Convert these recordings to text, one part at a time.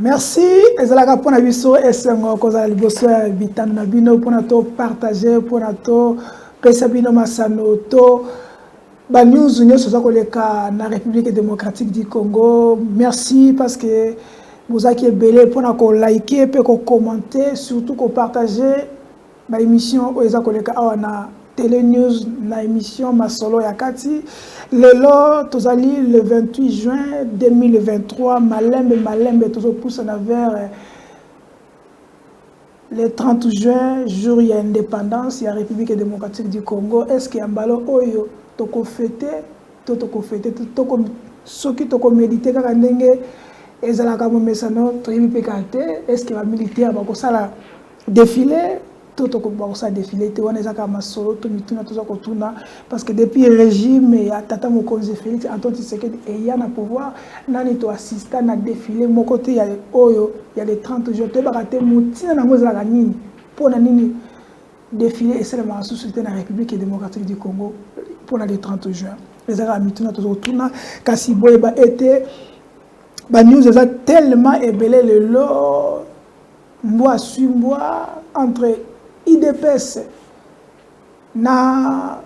Merci. Ezalaka pona biso esengo kozala liboso ya bitano na bino pona to partager pona to pesa bino masano to ba news nyonso za koleka na République démocratique du Congo. Merci parce que vous avez belé pona ko liker pe ko commenter surtout ko partager ba émission o eza koleka awa na Télé News na émission Masolo ya Kati. Lelo tozali le 28 juin 2023 malembe tozo pousse na vers le 30 juin jour ya indépendance ya République démocratique du Congo. Est-ce que ambalo oyo toko fêter toko soki toko méditer kaka ndenge ezalaka mo mesano to yebi pekate est-ce que ba militaire ba ko sala défilé tout au ça défilé te wana ezaka masolo to mituna to ko tuna parce que depuis le régime ya tata Mokonzi Félix Antoine Tshisekedi et ya na pouvoir nani to assista na défilé mon côté ya oyo ya les 30 jours te baraté mutina na ngozala ka nini pona nini défilé et c'est la société na République démocratique du Congo pour les 30 juin ezaka mituna to ko tuna kasi boye ba été ba news eza tellement ébélé le lot moi sur moi entre IDPS na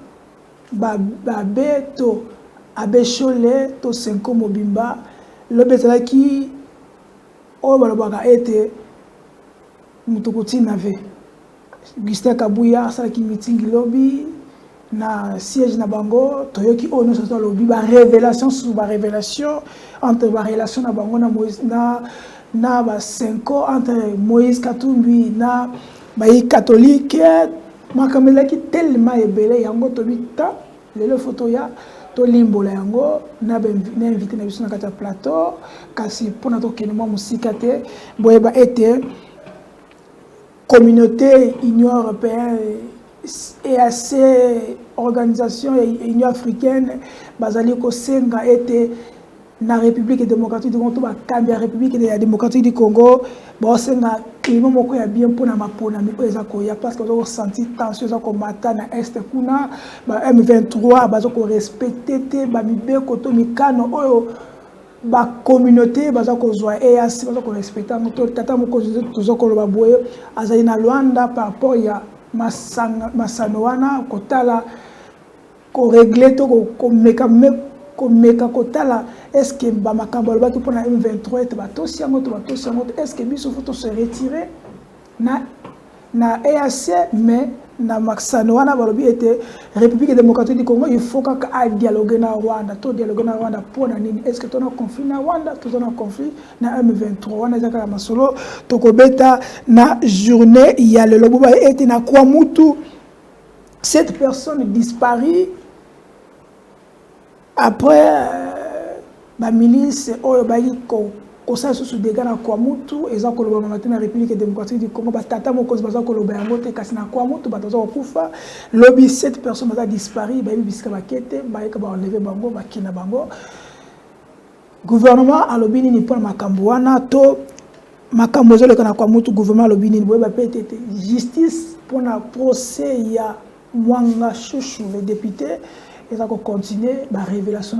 babeto abechole to senko mobimba le betala ki o balobaka ete mutukuti nave Gustin Kabuya sala ki meeting lobby na siège na bango toyoki o no so lobby ba révélation sur ba révélation entre ba relation na bango na Moïse na ba senko entre Moïse Katumbi na bayi catholique makamela ki tellement ebele yango to bita lelo photo ya to limbola yango na invité na biso na kata plateau kasi pona to kenema musika te boyeba ete communauté Union européenne et assez organisation Union africaine bazali ko senga ete na République démocratique du Congo ba Kambia République démocratique du Congo ba senga climat moko ya bien pona mapona mi eza ko ya parce que on senti tension za ko mata na est kuna ba M23 ba ko respecter te ba mibeko to mikano oyo ba communauté ba ko zwa EAC ba ko respecter moto tata moko to ko ba boye azali na Luanda par rapport ya masano wana kotala ko régler to ko meka kotala est-ce que ba makambo ba ki pona M23 te batosi yango est-ce que biso faut se retirer na EAC mais na maxano wana balobi ete République démocratique du Congo il faut ka dialoguer na Rwanda to dialoguer na Rwanda pona nini est-ce que to na conflit na Rwanda to na conflit na M23 wana ezaka masolo to ko beta na journée ya le lobo ba ete na kwa mutu cette personne disparue après la milice oyo bayi ko ça sous dégâts na kwa mutu eza ko loba matin na République démocratique du Congo ba tata mokozi baza ko loba yango te kasi na kwa mutu bataza ko kufa lobby 7 personnes baza disparu ba bisika bakete ba ka ba enlever bango ba kina bango gouvernement a lobby ni pour makambo wana to makambo zo le kana kwa mutu gouvernement lobby ni boye ba PTT justice pour na procès ya Mwanga Chouchou le député et ça continue ma révélation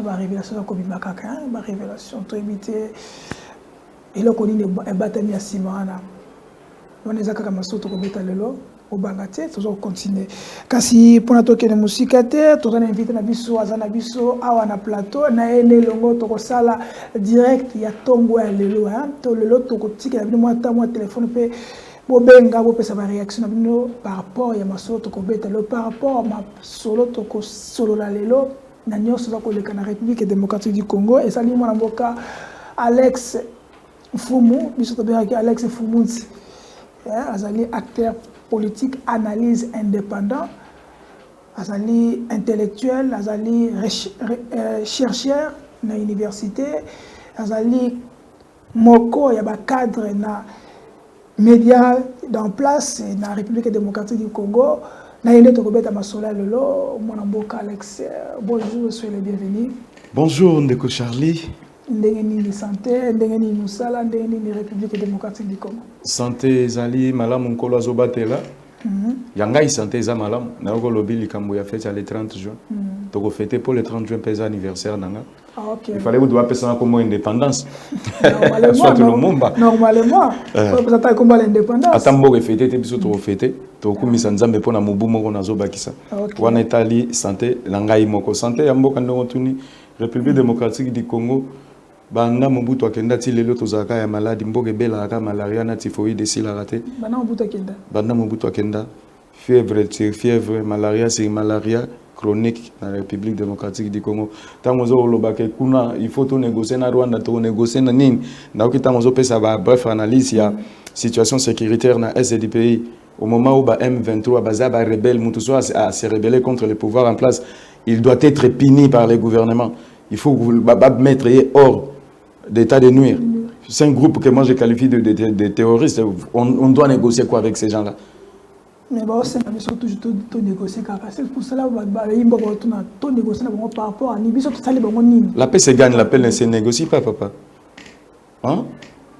comme il m'a caca ma révélation to éviter et là qu'on est batami à Simana on est zakaka masoto ko beta lelo au bangate toujours continuer kasi pona to kene musika te to na invité na biso azana biso awa na plateau na ene longo to ko sala direct ya tongo ya lelo to lelo to ko tika na moi ta moi téléphone pe bobenga bo pesa ba réaction bino par rapport ya masoto ko beta le par rapport ma solo to ko solo la lelo na nyonso za ko le kana République démocratique du Congo et sali mwana mboka Alex Fumu biso to beka Alex Fumu azali acteur politique analyse indépendant azali intellectuel azali chercheur na université azali moko ya ba cadre na médias en place dans la République démocratique du Congo. Alex, bonjour, soyez les bienvenus. Bonjour, Ndeko Charlie. Santé, République démocratique du Congo. Santé, Zali, Malam, Nkolo Azobatela. Yangai santé, Zamalam. Naoko Lobi, Likambo, ya fait le 30 juin. tu as fêté pour le 30 juin, pèse anniversaire. Ah, ok. Il fallait que tu aies ça comme indépendance. Normalement, vous avez comme l'indépendance. Attends, tu fêté, tu as fêté. Tu as mis en Zambie pour la Moubou, on a Zobakisa. Tu as Italie, santé, l'angaï moko santé, Yamboka Ndongotuni, République démocratique du Congo. Banda Mobutu akenda ti lelo tozaka ya maladi mboke bela aka malaria na typhoïde sila raté. Banda Mobutu akenda fièvre malaria c'est malaria chronique dans la République démocratique du Congo. Tangozo olobake kuna il faut to négocier na Rwanda to négocier na nini. Na okitangozo pesa ba bref analyse ya situation sécuritaire na est du pays. Au moment où M23 Bazaba rebelle Mutuso a se rebellé contre le pouvoir en place, il doit être puni par les gouvernements. Il faut mettre hors d'état de nuire. C'est un groupe que moi je qualifie de terroristes. On doit négocier quoi avec ces gens-là? Mais bon, c'est surtout négocier. C'est pour cela que négocier par rapport à Libye. La paix se gagne, la paix ne se négocie pas, papa. Hein?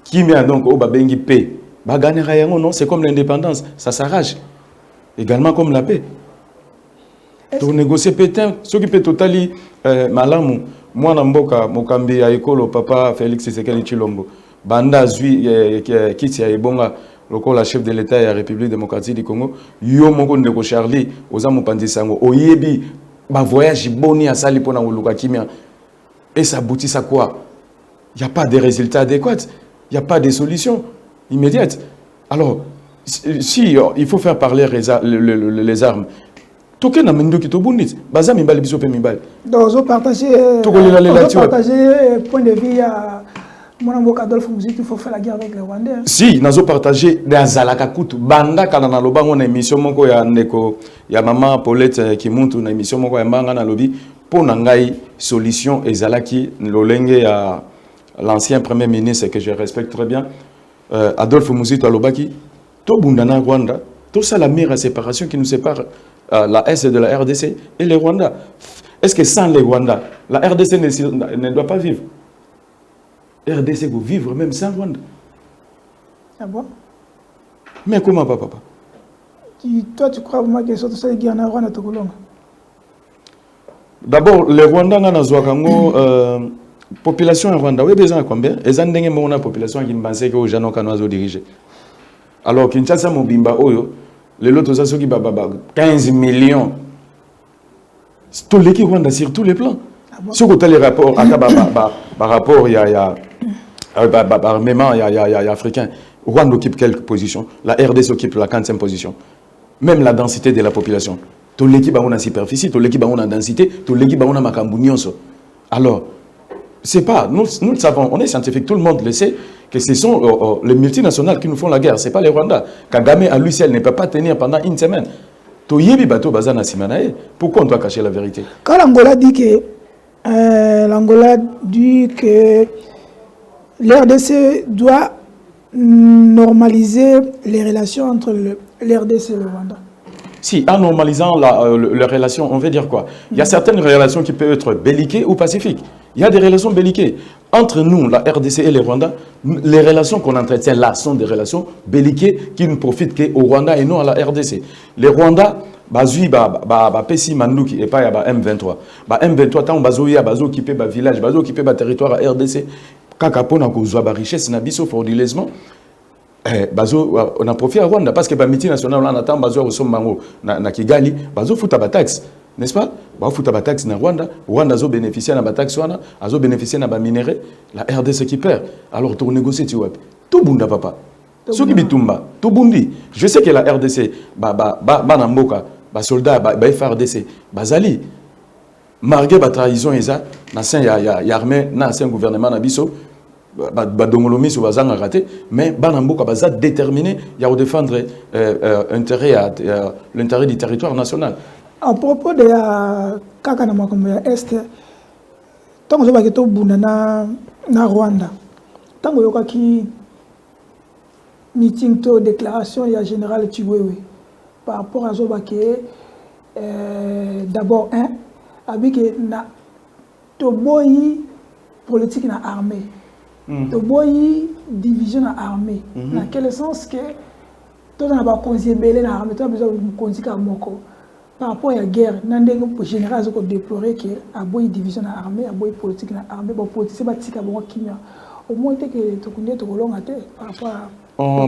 Qui met donc au Babengi paix? Non, c'est comme l'indépendance, ça s'arrache. Également comme la paix. Pour négocier pétain, ce qui peut totalement malamu. Moi, Namboka, Mokambi, Aïkolo, papa Félix Tshisekedi Tshilombo. Banda Zui, Kitsi Aïbonga, le chef de l'État et la République démocratique du Congo. Yo Moko Ndeko Charlie, Ozamu Pandisango, Oyebi, ba voyage boni à Sali pour Naoluka Kimia. Et ça aboutit à quoi? Il n'y a pas de résultats adéquats, il n'y a pas de solution immédiate. Alors, si il faut faire parler les armes, tout le monde qui est au bout de ça, donc vous partagez point de vue à mon Adolphe Muzito, il faut faire la guerre avec les Rwandais. Si, nous avons partagé des Zalakakutu. Banda kana loba on émission moko ya ndeko ya maman Paulette qui monte une émission moko ya mbanga na lobi pour nangai solution ezalaki lolenge ya l'ancien premier ministre que je respecte très bien Adolphe Muzito alobaki to bundana Rwanda tout ça la mire à séparation qui nous sépare la Est de la RDC et les Rwandais. Est-ce que sans les Rwandais, la RDC ne doit pas vivre? RDC peut vivre même sans Rwanda. Ah bon? Mais comment, papa? Toi, tu crois vraiment que c'est ça qui est en Rwanda? D'abord, les Rwandais, population en Rwanda, oui, besoin de combien? Et ça, c'est une population qui pense que les gens sont dirigés. Alors, Kinshasa, Mobimba, Oyo, les lots qui 15 millions. Tout l'équipe Rwanda sur tous les plans. Si vous avez les rapports, il y a africain. Rwanda occupe quelques positions. La RDC occupe la 45e position. Même la densité de la population. Tout l'équipe a une superficie, tout l'équipe a une densité, tout l'équipe a une macambunion. Alors, c'est pas, nous le savons, on est scientifique, tout le monde le sait, que ce sont les multinationales qui nous font la guerre, ce n'est pas les Rwandais. Kagame à lui seul ne peut pas tenir pendant une semaine. Pourquoi on doit cacher la vérité? Quand l'Angola dit que l'RDC doit normaliser les relations entre l'RDC et le Rwanda. Si, en normalisant les relations, on veut dire quoi? Il y a certaines relations qui peuvent être belliquées ou pacifiques. Il y a des relations belliquées. Entre nous, la RDC et les Rwandais, les relations qu'on entretient là sont des relations belliquées qui ne profitent qu'au Rwanda et non à la RDC. Les Rwandais, Pessi Manduki et pas M23. M23, tant bazo occupé le village, bazo occupé le territoire à RDC. Kakapona kozwa ba richesse na biso frauduleusement. On a profité à Rwanda parce que la multinationale on attend bazo au na Kigali, bazo futa ba taxe, n'est-ce pas? Ba futa ba taxe na Rwanda, Rwanda zo bénéficier na ba taxe wana, azo bénéficier na ba minerai, la RDC qui perd. Alors tu négocier tu web. Tout bunda papa. Ce qui bitumba, tout bundi. Je sais que la RDC ba mboka, ba soldat ba FARDC, bazali malgré la trahison eza na sein ya armée na sein gouvernement na biso badongolomi sur bazanga raté mais banamboka baza déterminé ya défendre l'intérêt du territoire national. À propos de la kakana makombe ya est tango zo baketo bunda na Rwanda tango yokaki meeting to déclaration ya général Chiwewe par rapport à Zobake d'abord avec na toboyi politique na armée toboyi division na armée dans quel sens que tout na ba konzi belé na armée to besoin de konzi ka moko par rapport à la guerre, le général a déploré qu'il y a une division dans l'armée, il y a une politique dans l'armée, il politique au moins que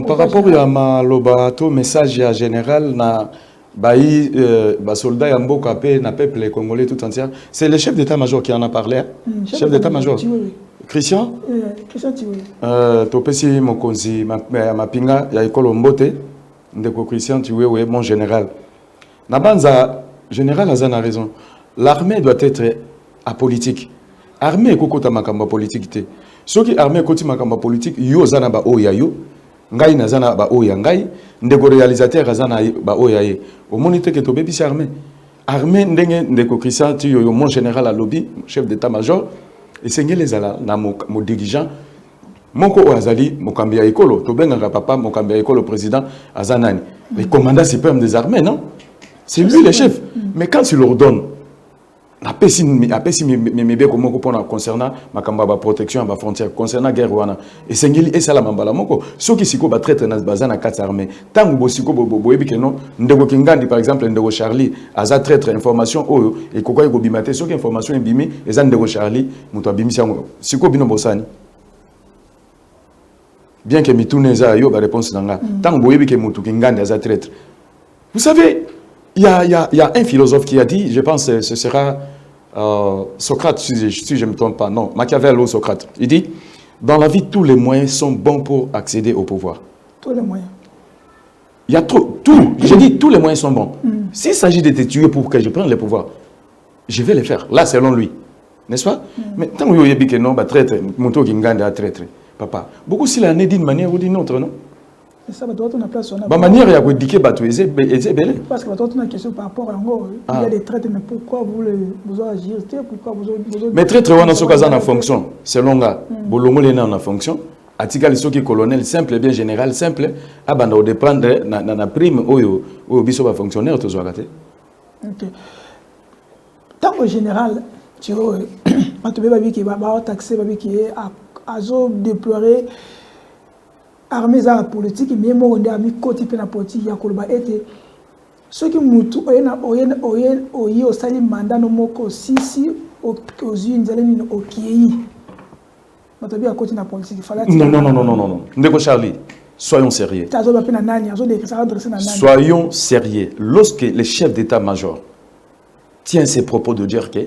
par rapport à ma lobato message général na baï soldat yamboka pe na peuple congolais tout entier, c'est le chef d'état-major qui en a parlé. Chef d'état-major Christian Thioué. Topesi mokonzi ma pinga ya école Mbote ndeko Christian Thioué mon général. Nabanza général a raison. L'armée doit être apolitique. Armée kokota makamba politique te. Soki armée koti makamba politique yo zana ba oya yo. Ngai na zana ba oya ngai. Ndeko réalisateur zana ba oya ye. Au monite ke to bebisi armée. Armée ndenge ndeko Christian Thioué yo mon général à lobby, chef d'état-major. Et sengele zala na mo dirigeant. Moko Oazali, mokambi ya ekolo. Tobenga papa mokambi ya ekolo président azanani. Les commandants suprêmes des armées, non? C'est lui le chef. Mais quand tu leur donnes, concernant ma protection, ma frontière, concernant la guerre, et c'est ça la mambala moko. Ceux qui sont traître dans la carte armée, tant que siko boboebi que non, ndego Kingandi par exemple, ndego Charlie, aza traître information oyo et kokoi go bimate, ceux qui information bimi, et za ndego Charlie, muto bimi siango, siko bino bosani. Bien que mitune za yo ba réponse nanga, tant que boebi que muto Kingandi aza traître. Vous savez, il y a un philosophe qui a dit, je pense que ce sera Socrate, si je ne me trompe pas, non, Machiavel ou Socrate. Il dit, dans la vie, tous les moyens sont bons pour accéder au pouvoir. Tous les moyens. Il y a tout. J'ai dit, tous les moyens sont bons. S'il s'agit de te tuer pour que je prenne le pouvoir, je vais le faire. Là, selon lui. N'est-ce pas? Mais tant que vous que non, bah, traître, Mouto Kinganda traître. Papa, beaucoup s'il en est d'une manière ou d'une autre, non? Ça va être une place. Ma manière, il y a des gens qui ont belé. Parce que votre une question par rapport à l'ango, il y a des traites, mais pourquoi vous agir? Pourquoi vous mais traître, on a ce cas en fonction. Selon là, Bolongo est en fonction. Atical qui colonel simple, bien général simple, abanda dépendre na prime ou biso va fonctionnaire tous raté. OK. Tant que général, tu vois, matube babi qui va taxer babi qui est à déplorer armée za politique mais mo on a mis côté pe na politique ya koloba été ceux qui mutu oye osali mandat no moko sisi aux unzaleni okieyi matabi à côté na politique fallait non ndeko Charlie, soyons sérieux. Soyons sérieux. Lorsque le chef d'état-major tient ses propos de dire que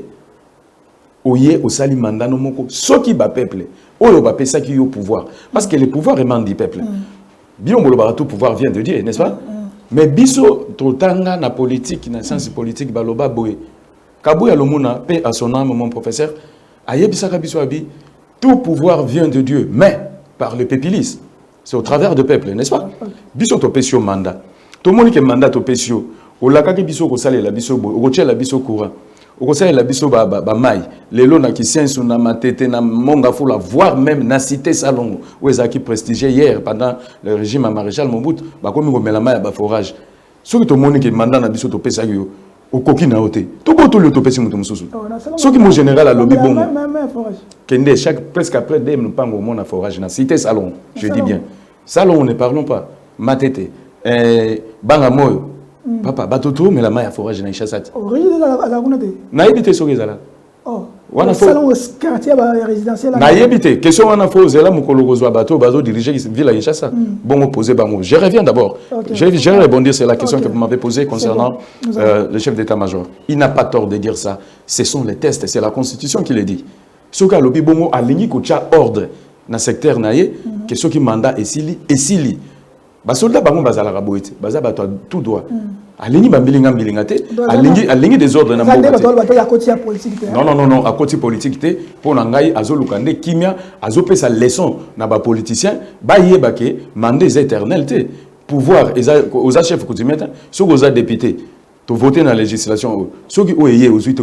oye osali mandat no moko soki ba peuple oyo ba pesa ki yo pouvoir parce que le pouvoir émane du peuple. Bien boloba tout pouvoir vient de Dieu, n'est-ce pas? Mais biso totanga na politique na sens politique baloba boye. Kabuya lomuna paix à son âme mon professeur. Ayebisa ka biso abi tout pouvoir vient de Dieu mais par le pépilis. C'est au travers du peuple, n'est-ce pas? Biso to pesio mandat. To moni ke mandat to pesio. O la ka ke biso ko sale la biso boye. O la biso courant. Au conseil la biso ba mai les lots na qui sensu na matete na monga fula voire même na cité salon où ils qui prestigié hier pendant le régime à maréchal Mobutu ba komi ko mela mai ba forage ceux qui to moni que mandat na biso to pesa yo au coquin na hoté to ko to le to pesa mutu mususu ceux qui mon général a lobby bon kende presque après des nous pas au monde à forage na cité salon je dis bien salon ne parlons pas matete banga moyo papa batoto mais la maille à forage na chassati na habité sur ezala wana salon quartier résidentiel na habité question wana fo zela mukolo kozwa bato bazo diriger ville à Kinshasa bon opposé bango je reviens d'abord je vais rebondir sur la question que vous m'avez posée concernant le chef d'état-major. Il n'a pas tort de dire ça, ce sont les tests, c'est la constitution qui le dit. Soka lobi bongo alingi ko tia ordre na secteur naie que ceux qui mandat esili ba soldat bango bazala raboite baza bato tout droit alingi bambilinga mbilingate alingi des ordres na non à côté politique te pour ngai azolukande kimia azopesa leçon na ba politicien ba yeba ke mandat éternel te pouvoir aux chefs coutumiers ceux aux députés to voter na législation ceux qui oyé aux huit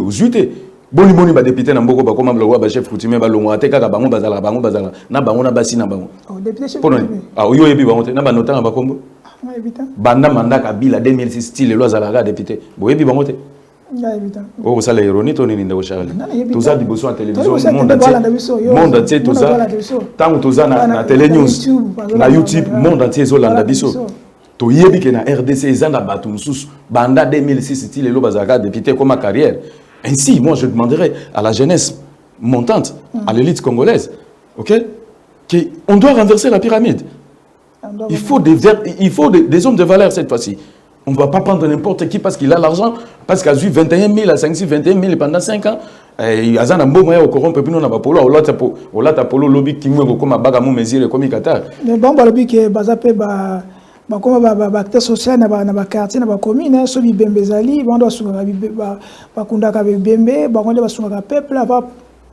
boni boni ba député na mboko ba koma mlo ba chef coutumier ba longo ate kaka bango bazala na bango na basi na bango député chef oyo yebi bango te na ba notanga ba kombo banda mandat Kabila 2006 style loi zalaga député boyebi bango te oh ça les ironie to ni ndeko Charles tout ça di boso en télévision monde entier tout ça tant tout ça na télé news na YouTube monde entier zolanda biso To yebi que na RDC ezanda batumsus banda 2006 style lo bazaka député comme ma carrière. Ainsi, moi je demanderais à la jeunesse montante, à l'élite congolaise, OK, qu'on doit renverser la pyramide. Il faut des hommes de valeur cette fois-ci. On ne va pas prendre n'importe qui parce qu'il a l'argent, parce qu'il a eu 21 000 à 5, 21 000 pendant 5 ans. Il y a un bon moyen au corrompre, puis nous n'avons pas polo, polo lobby qui nous comme bagamou mesure comme Qatar. Mais bon, lobby que bazapé comme acteur social na quartier na commune so bibembe zali bando sunga ba kundaka bibembe ba konde ba sunga peuple va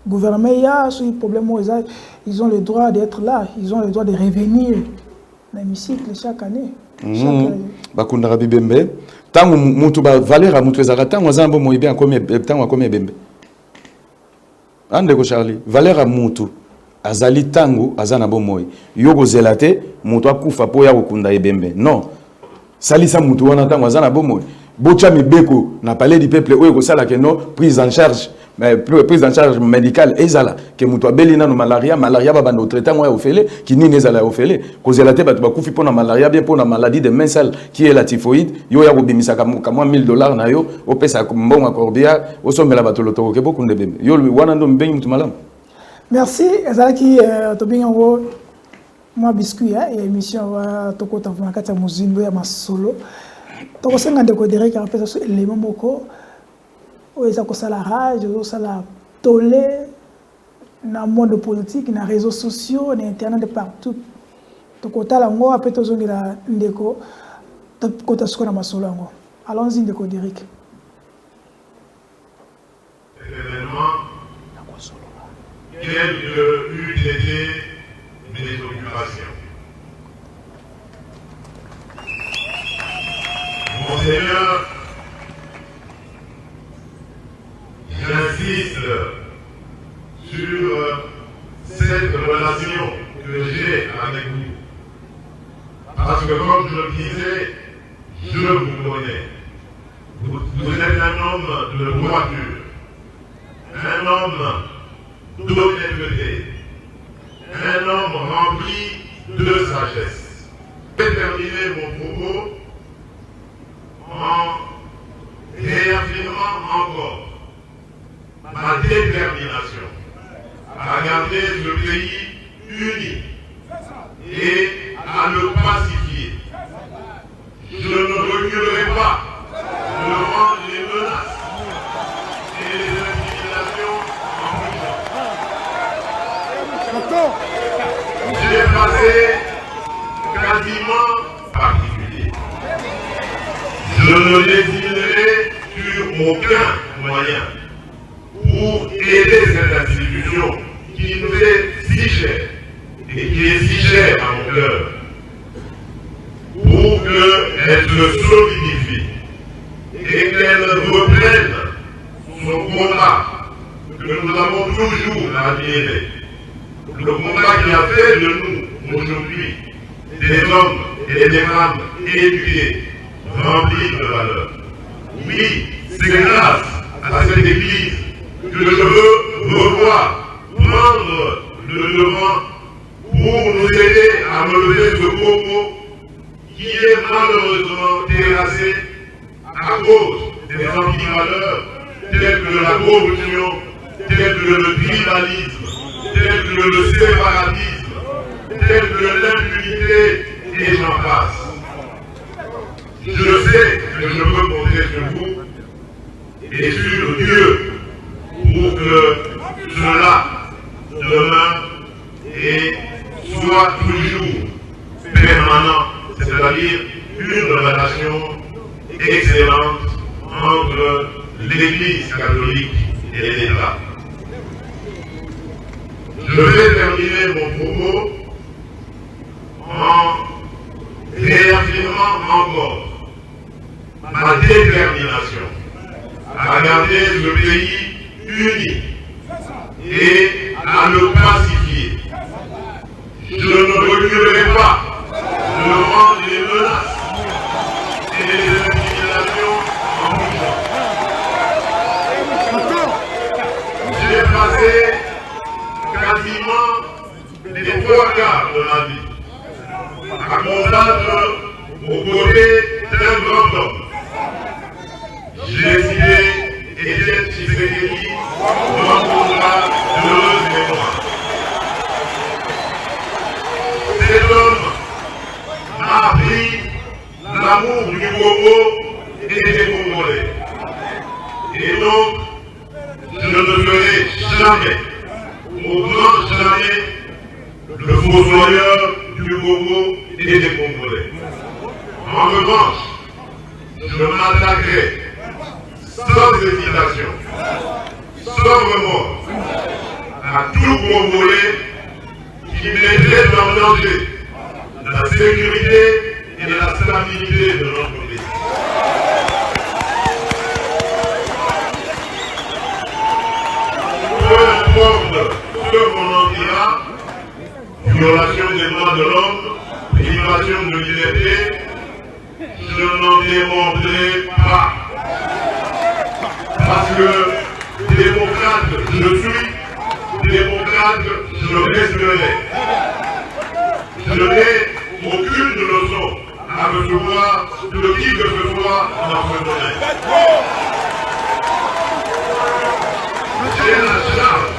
gouvernement ya so problème ils ont le droit d'être là, ils ont le droit de revenir dans l'hémicycle chaque année. Bakundaka bibembe tango mutu ba valeur a mutu ezaka tango azambo moyibe akomi tango akomi bembe ande ko Charlie valeur a mutu azali tango azana bomoyi yoko zelate mutu akufa po ya kokunda ebembe non salisa mutu wana tango azana bomoyi bocha mibeko na palais du peuple oyo ko sala ke no prise en charge médicale ezala ke mutu abelina no malaria ba bando traitement ya ofele ki nini ezala ofele ko zelate batu bakufi po na malaria bien po na maladie de main sale qui est la typhoïde yo ya ko bimisa ka $1000 na yo opesa mbongo akorbia osomela batu lotoko ke bokunde bembe yo wana ndo mbengi mutu malamu. Merci. Ezalaki tobingo moi biscuit et émission wa tokota vunakata muzindo ya masolo. Tokosenga ndeko Derek apesa so élément moko oza ko sala rage, oza sala tolé na monde politique, na réseaux sociaux, na internet de partout. Tokota la ngo apeta tozongela ndeko tokota soko na masolo ngo. Allons-y ndeko Derek. Quelle eût été mes occupations. Monseigneur, j'insiste sur cette relation que j'ai avec vous. Parce que comme je le disais, je vous connais. Vous êtes un homme de droiture, un homme d'honnêteté, un homme rempli de sagesse. Je vais terminer mon propos en réaffirmant encore ma détermination à garder le pays uni et à le pacifier. Je ne reculerai pas devant les menaces et les intimidations en puissance. J'ai passé quasiment particulier. Je ne désinerai sur aucun moyen pour aider cette institution qui nous est si chère et qui est si chère à mon cœur, pour qu'elle se solidifie et qu'elle reprenne son combat que nous avons toujours admiré. Le combat qui a fait de nous aujourd'hui des hommes et des femmes éduqués, remplis de valeur. Oui, c'est grâce à cette église que je veux revoir, prendre le devant pour nous aider à relever ce Congo qui est malheureusement terrassé à cause des antivaleurs telles que la corruption, telles que le tribalisme, telles que le séparatisme, telles que l'impunité et j'en passe. Je sais que je peux compter sur vous et sur Dieu pour que cela demeure et soit toujours permanent, c'est-à-dire une relation excellente entre l'Église catholique et l'État. Je vais terminer mon propos en réaffirmant encore ma détermination à garder le pays uni et à le pacifier. Je ne reculerai pas devant les menaces et les intimidations en puissance. J'ai passé quasiment les 3 quarts de ma vie à combattre aux côtés d'un grand homme. J'ai décidé Étienne Tshisekedi rencontrera d'heureuse mémoire. Cet homme m'a appris l'amour du Congo et des Congolais. Et donc, je ne ferai jamais, au grand jamais, le fossoyeur du Congo et des Congolais. En revanche, je m'attaquerai sans hésitation, sans remords, à tout Congolais qui mettrait en danger la sécurité et la stabilité de notre pays. Peu importe ce qu'on en dira, violation des droits de l'homme, privation de liberté, je n'en démordrai pas. Parce que démocrate je suis, démocrate je resterai. Je n'ai aucune leçon à recevoir de qui que ce soit dans ce domaine. J'ai la charge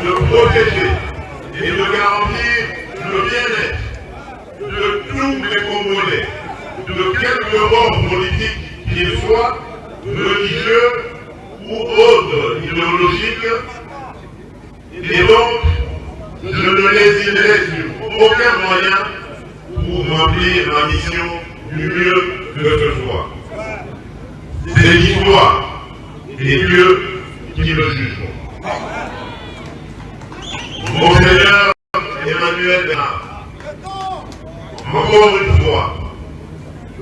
de protéger et de garantir le bien-être de tous les Congolais, de quelque bord politique qu'ils soient, religieux ou autres idéologiques, et donc je ne hésiterai sur aucun moyen pour remplir ma mission du mieux que ce soit. C'est l'histoire et Dieu qui le jugeront. Monseigneur Emmanuel Bernard, encore une fois,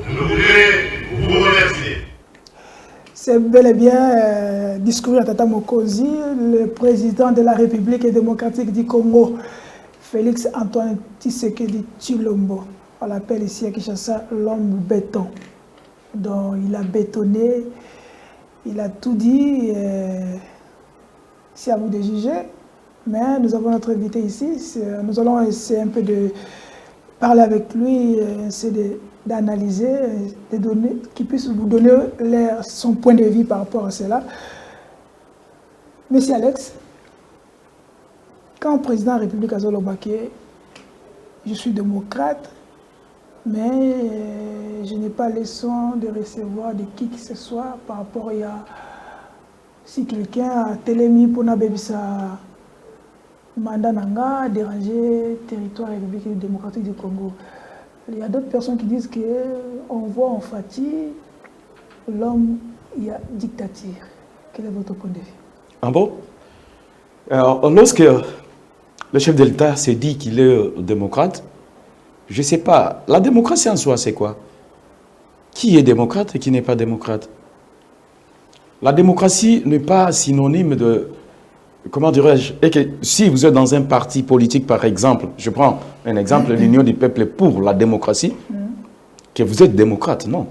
je voudrais vous remercier. C'est bel et bien discours à Tata Mokonzi, le président de la République démocratique du Congo, Félix Antoine Tshisekedi Tshilombo. On l'appelle ici à Kinshasa l'homme béton. Donc il a bétonné, il a tout dit. C'est à vous de juger. Mais nous avons notre invité ici. Nous allons essayer un peu de parler avec lui, essayer d'analyser, des données qui puissent vous donner son point de vue par rapport à cela. Monsieur Alex, quand le président de la République a dit je suis démocrate, mais je n'ai pas le soin de recevoir de qui que ce soit par rapport à si quelqu'un a télémis pour n'abébissa mandat nanga déranger le territoire républicain démocratique du Congo. Il y a d'autres personnes qui disent qu'on voit en Fati l'homme, il y a dictature. Quel est votre point de vue? Ah bon? Alors, lorsque le chef de l'État s'est dit qu'il est démocrate, je ne sais pas, la démocratie en soi, c'est quoi? Qui est démocrate et qui n'est pas démocrate? La démocratie n'est pas synonyme de... Comment dirais-je? Et que si vous êtes dans un parti politique, par exemple, je prends un exemple, l'Union du peuple pour la démocratie, que vous êtes démocrate, non.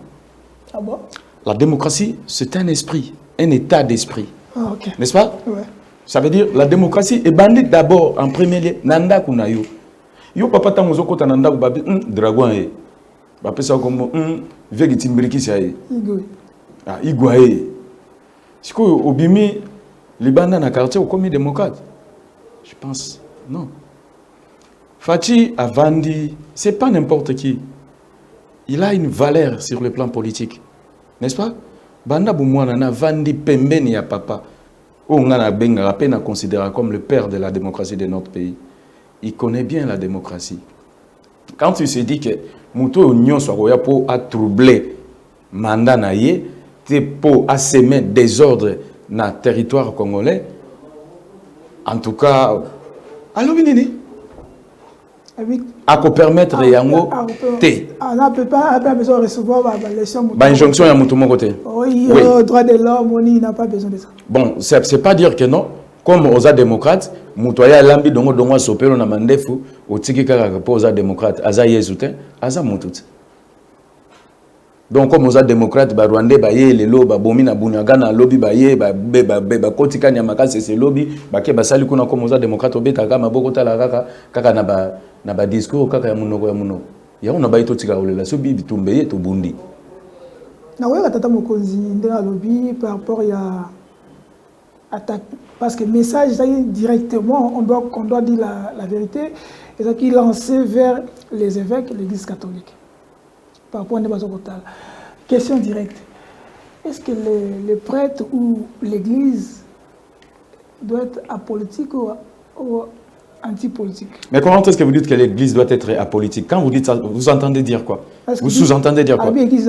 Ah bon? La démocratie, c'est un esprit, un état d'esprit. Ah, okay. N'est-ce pas? Ouais. Ça veut dire la démocratie est bandée d'abord, en premier lieu, nanda kunayo. Yo papa tango kota nanda ku babi dragon e. Ba pesa comme vegi timbriki sai. Igwe. Ah igwae. Siko obimi libanda na quartier au commis démocrate. Je pense non. Fati a Vandi, c'est pas n'importe qui. Il a une valeur sur le plan politique. N'est-ce pas? Banda Boumouana na Vandi Pembeni ya papa. On a Benga peine à considérer comme le père de la démocratie de notre pays. Il connaît bien la démocratie. Quand tu se dis que Mouto Union soit pour à troubler mandat naïe, c'est pour assaimer désordre dans le territoire congolais. En tout cas, allô Binini. À quoi permettre Yango T. On n'a pas besoin de recevoir la leçon. Injonction à mon côté. Oui, le droit de l'homme, on n'a pas besoin de ça. Bon, c'est pas dire que non. Comme aux démocrates, Moutoya Lambi Dongo Dongo Sopelo na Mandefu, au Tiki Kaka aux démocrates, Aza Yezoutin, Aza Moutut. Donc, comme aux démocrates, Rwandais, Baye, les lobes, Bomina, Bunyagana, lobby, Baye, Beba, Kotika, Nyamaka, c'est lobby, Bake, Basali, comme aux démocrates, Obeta, Mabokota, la Kaka, Kaka, Naba discours, Kaka Yamuno, Yamuno. Il y a un abaye tout tika olela so bibi tumbeye to bundi. Na ouais tata mokonzi ndena lobby par rapport à attaque parce que message ça directement on doit dire la vérité et ça qui lancé vers les évêques l'église catholique par rapport à Nebazokotal. Question directe. Est-ce que les prêtres ou l'église doit être apolitique ou anti-politique? Mais comment est-ce que vous dites que l'église doit être apolitique? Quand vous dites ça, vous entendez dire quoi? Vous sous-entendez dire quoi? L'église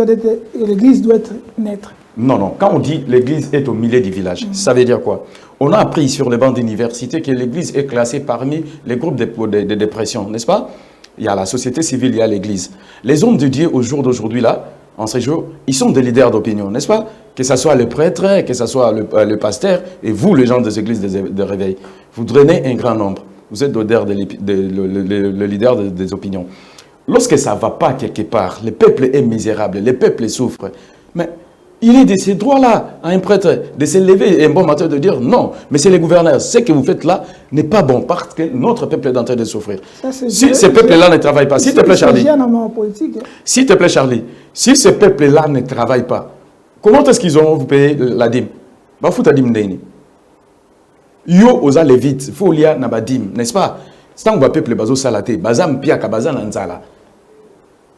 doit être neutre. Non, non. Quand on dit l'église est au milieu du village, ça veut dire quoi? On a appris sur les bancs d'université que l'église est classée parmi les groupes de dépression, n'est-ce pas? Il y a la société civile, il y a l'église. Les hommes de Dieu au jour d'aujourd'hui, là, en ces jours, ils sont des leaders d'opinion, n'est-ce pas? Que ce soit le prêtre, que ce soit le pasteur, et vous, les gens des églises de réveil, vous drainez un grand nombre. Vous êtes le leader des opinions. Lorsque ça ne va pas quelque part, le peuple est misérable, le peuple souffre. Mais il est de ces droits-là à un prêtre de se lever un bon matin de dire non, monsieur le gouverneur, ce que vous faites là n'est pas bon parce que notre peuple est en train de souffrir. Si ce peuple-là ne travaille pas, s'il te plaît Charlie, s'il te plaît Charlie, si ce peuple-là ne travaille pas, comment est-ce qu'ils vont vous payer la dîme? Bah fouta dîme d'eni. Yo oza levite, folia na badim, n'est-ce pas? C'est un peuple bazo salaté, bazam pia kabazan anzala.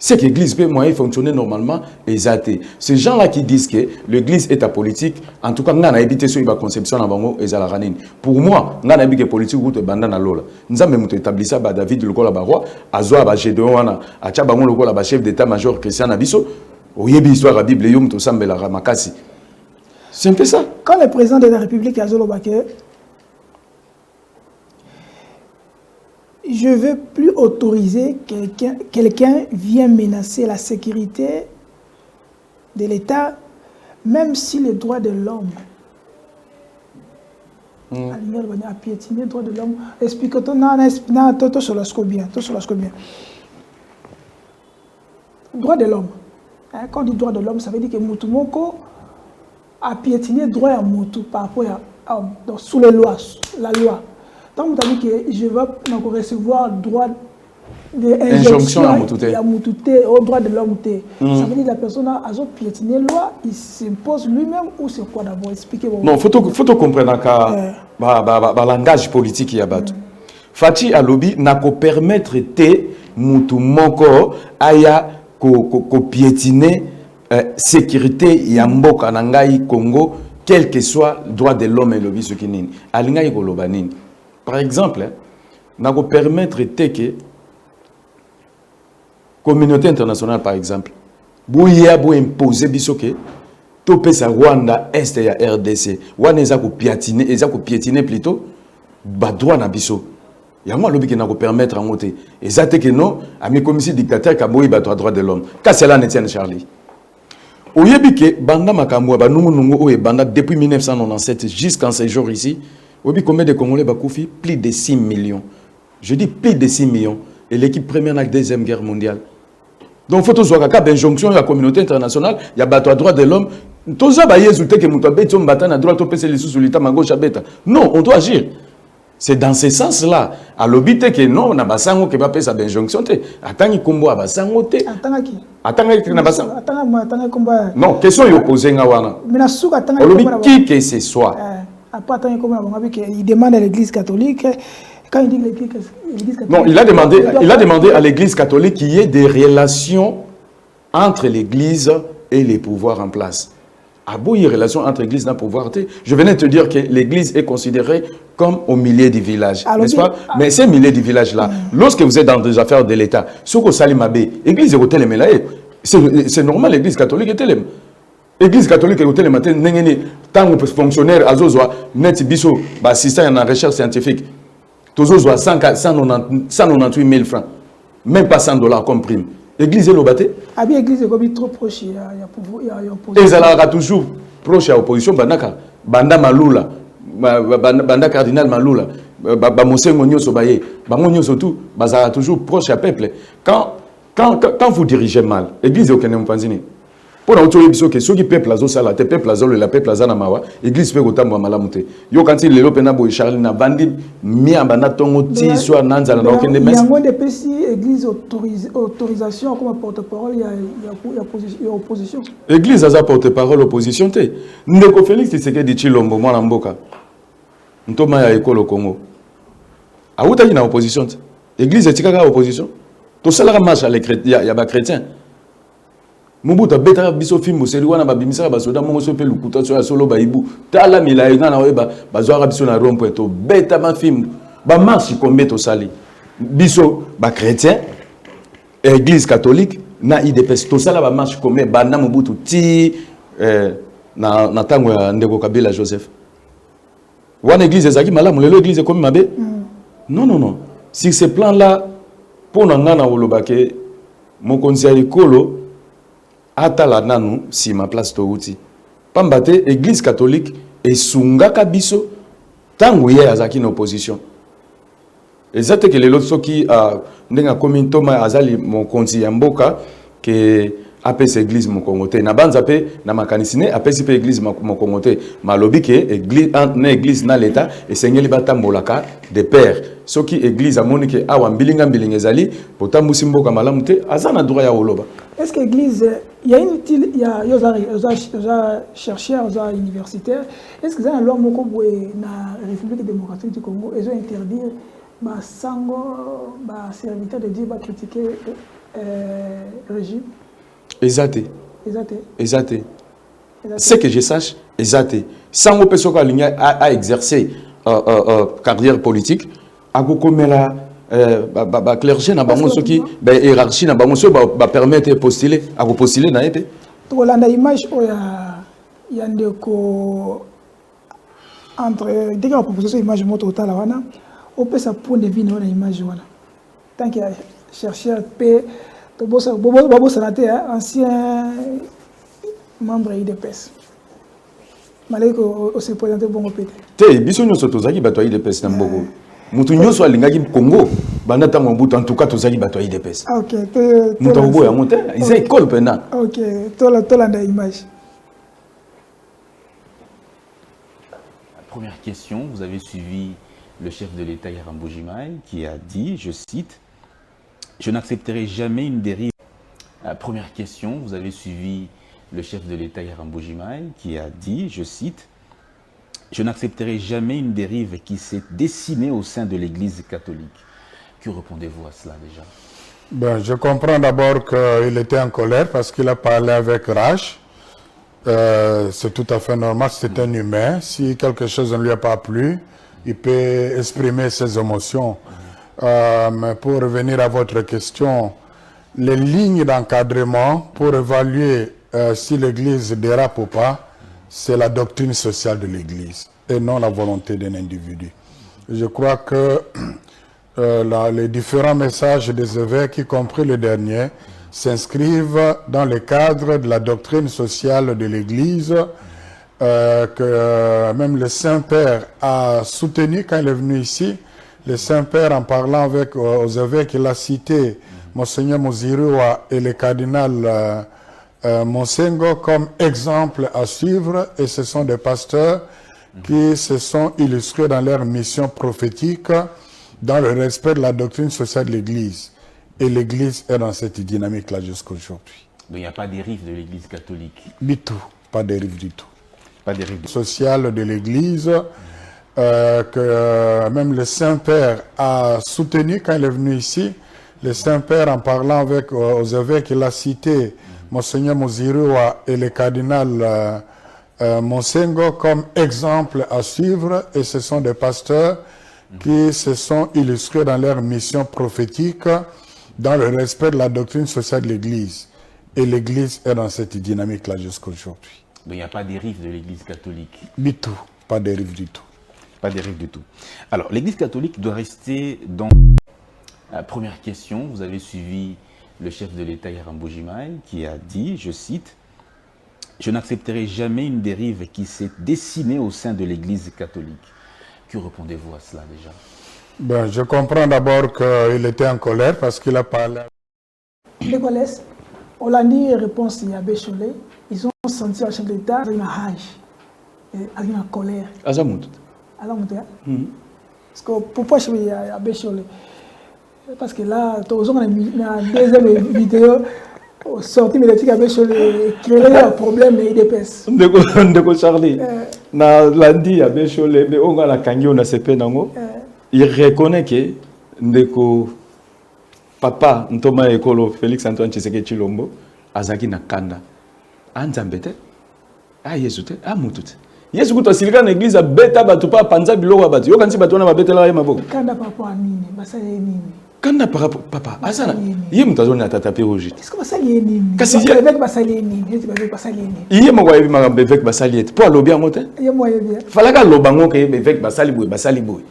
C'est que l'église peut moyen fonctionner normalement exacté. Ces gens-là qui disent que l'église est apolitique, en tout cas, on a évité sur la conception avant et la ranine. Pour moi, on a évité politique ou te bandana lola. Nous avons établi ça par David le Kola Barrois, à Zoa Bagédouana, à Tchabangon le Kola chef d'état-major Christian Abisso, au Yébi histoire la Bible Yom to Sambela Ramakasi. C'est un peu ça. Quand le président de la République Azolo Baké, je ne veux plus autoriser quelqu'un vient menacer la sécurité de l'État, même si les droits de l'homme, à piétiner les droits de l'homme, explique-toi, tout sur la bien. Droits de l'homme. Quand on dit droits de l'homme, ça veut dire que Moutoumoko a piétiné le droit à Moutou par rapport à homme, donc sous les lois, la loi. Tant que tu as dit que je vais recevoir droit d'injonction à Moutouté, au droit de l'homme, ça veut dire que la personne a piétiné la loi, il s'impose lui-même ou c'est quoi d'abord? Expliquez-moi. Non, il faut comprendre que le langage politique y a battu. Fati Alobi n'a qu'à permettre te Moutoumoko aya ko piétiner sécurité yamboka nangai Congo, quel que soit le droit de l'homme et le vice kinini. Alingai ko lobanini. Par exemple, n'a qu'à permettre que la communauté internationale, par exemple, bouya bou imposer bisoke, topé sa Rwanda Est et RDC, Rwanda ezako piétiner plutôt, ba droit na biso. Ya moi lobi que n'a qu'à permettre en moté. Et ça que non, à mes commissaires dictateurs kaboui ba droit de l'homme. Car cela ne tient Charlie. Oyebike banda makamwa ba nungu oye banda depuis 1997 jusqu'en ces jours ici. Combien de Congolais bakoufi? Plus de 6 millions. Je dis plus de 6 millions. Et l'équipe première dans la Deuxième Guerre mondiale. Donc, il faut toujours qu'il y ait une injonction de la communauté internationale. Il y a des droits de l'homme. Tout ça, il y a des droits de l'homme. Non, on doit agir. C'est dans ce sens-là. À l'obité que non, on a pas sango qui va payer sa injonction. Attends, il combo a pas sango. Attends, qui? Attends, qui n'a pas sango. Non, question est opposée. Qui que ce soit. Il demande à l'église catholique. Quand il dit l'église catholique. Non, il a demandé à l'église catholique qu'il y ait des relations entre l'église et les pouvoirs en place. Ah bon, il y a une relation entre l'église et le pouvoir. Je venais de te dire que l'église est considérée comme au milieu du village, n'est-ce pas? Mais c'est au milieu du village-là. Lorsque vous êtes dans des affaires de l'État, ce que Salimabé, l'église est au télémé, c'est normal, l'église catholique est télémé. L'église catholique est au télémé, tant que fonctionnaire, Azozoa, net biso, assistant à la recherche scientifique, Tozozoa 198 000 francs, même pas $100 comme prime. L'église est l'obaté. Ah bien, l'église est trop proche, il y a opposition. Et elle sera toujours proche à l'opposition, Banda Malula, Banda Cardinal Malula, Bamonsengo Nyoso Baye, Bamonyo surtout, toujours proche à peuple. Quand vous dirigez mal, l'église est au Kenem Panzini. Pour nous dire que ceux qui peuple lazo sala, te peuple lazo le peuple lazana mawa, église peut gotambo malamute. Yo quand il le pena boy Charles na bandi mi ambana tongo ti soit nanza na okende mes. Il y a moins de petits église autorisation comme porte-parole il y a opposition. Église a porte-parole opposition te. Ndeko Félix Tshisekedi Tshilombo mwana mboka. Ntoma ya école au Congo. Aouta qui na opposition te. Église etikaka opposition. To sala marche les chrétiens, ya ba chrétien. Mubuta beta biso film seri wana babimisa ba soda mongo so pe lukuta so ya solo ba ibu tala mila ina na weba bazwa biso na rompo to beta ma film ba marche combien to sali biso ba chrétien église catholique na IDPS to sala ba marche combien ba na mubutu ti na tango ya ndeko Kabila Joseph wana église ezaki malamu lelo église comme mabe non sur ce plan là pour ngana wolobake mon conseil kolo atala nanu si ma place to uti pambate église catholique et sungaka biso tangu ye azaki na opposition exacte que les autres qui ndenga komi Thomas azali mon konti ya mboka que apes église mon kongote na banza pe na makanisine apes pe église mon kongote malobi ke église na église na l'état et sengeli batambolaka de père soki église amoni ke awa mbilinga ezali potambusi mboka malamu te azana droit ya oloba. Est-ce que l'église, il y a une utile, il y a chercheurs, il y a universitaires, est-ce que ça, alors, la République démocratique du Congo, ils ont interdit les serviteurs de Dieu de critiquer le régime? Exact. Ce que je sache, exact. Sans personne qui a exercé carrière politique, à Gokomela, clergé na bango soki hiérarchie na bango so permettre postuler à postuler na été to landa image ya ndeko entre dès qu'on propose cette image moto tala wana on peut ça point de vue na image wana tant qu'il y a chercheur p to bossa bobo sénateur ancien membre IDPS maleko o se présenter bongo pété te biso nyoso tozaki bato IDPS na mboko mutu nyoso alingaki Congo banda tango mbutu en tout cas tozaki bato IDPS. OK, mutu ngo ya monte ils école pena. OK, tola nda image. Première question, vous avez suivi le chef de l'État Yarambo Jimaï qui a dit, je cite, je n'accepterai jamais une dérive. Première question, vous avez suivi le chef de l'État Yarambo Jimaï qui a dit, je cite, je n'accepterai jamais une dérive qui s'est dessinée au sein de l'Église catholique. Que répondez-vous à cela déjà? Ben, je comprends d'abord qu'il était en colère parce qu'il a parlé avec rage. C'est tout à fait normal, c'est un humain. Si quelque chose ne lui a pas plu, il peut exprimer ses émotions. Mais pour revenir à votre question, les lignes d'encadrement pour évaluer si l'Église dérape ou pas, c'est la doctrine sociale de l'Église et non la volonté d'un individu. Je crois que les différents messages des évêques, y compris le dernier, s'inscrivent dans le cadre de la doctrine sociale de l'Église que même le Saint-Père a soutenu quand il est venu ici. Le Saint-Père, en parlant avec aux évêques, il a cité Monseigneur Muzirua et le cardinal Monsengo comme exemple à suivre, et ce sont des pasteurs qui se sont illustrés dans leur mission prophétique dans le respect de la doctrine sociale de l'Église. Et l'Église est dans cette dynamique-là jusqu'à aujourd'hui. Donc il n'y a pas de dérive de l'Église catholique? Du tout, pas de dérive du tout. Pas de dérive sociale de l'Église que même le Saint-Père a soutenu quand il est venu ici. Le Saint-Père, en parlant avec aux évêques, il a cité Monseigneur Muzirua et le cardinal Monsengo comme exemple à suivre, et ce sont des pasteurs qui se sont illustrés dans leur mission prophétique dans le respect de la doctrine sociale de l'Église. Et l'Église est dans cette dynamique-là jusqu'à aujourd'hui. Donc il n'y a pas de dérive de l'Église catholique? Du tout, pas de dérive du tout. Pas de dérive du tout. Alors l'Église catholique doit rester dans... Première question, vous avez suivi le chef de l'État Yarambo Jimaï qui a dit, je cite, je n'accepterai jamais une dérive qui s'est dessinée au sein de l'Église catholique. Que répondez-vous à cela déjà? Ben, je comprends d'abord qu'il était en colère parce qu'il a parlé. Les collègues, on a dit réponse il y a Bécholé, ils ont senti le chef d'État avec une rage, avec une colère. Azamut. Alors, parce que pourquoi je suis à Bécholé? Parce que là, dans la deuxième vidéo, sortie médiatique à Bécholé, créer un problème et des pèses. Ndeko Charlie, na lundi à Bécholé, mais on a la kangi, on a CP nango. Il reconnaît que Ndeko papa Ntoma Ekolo Félix Antoine Tshisekedi Tshilombo azaki na kanda. Anzambete, Yesute, Mutute. Yesu kuto silika na église beta batu pa panza biloko batu. Yo kanisi batu na babetela ya maboko. Kanda papa nini, basali nini? Kanda papa, asana. Yé mutazo na tata pérogi. Qu'est-ce que basali nini? Kasi avec basali nini? Avec basali nini? Yé mo wayebi ma avec basali et. Pour lobi en mote? Yé mo wayebi. Falaka lobango ke avec basali boy.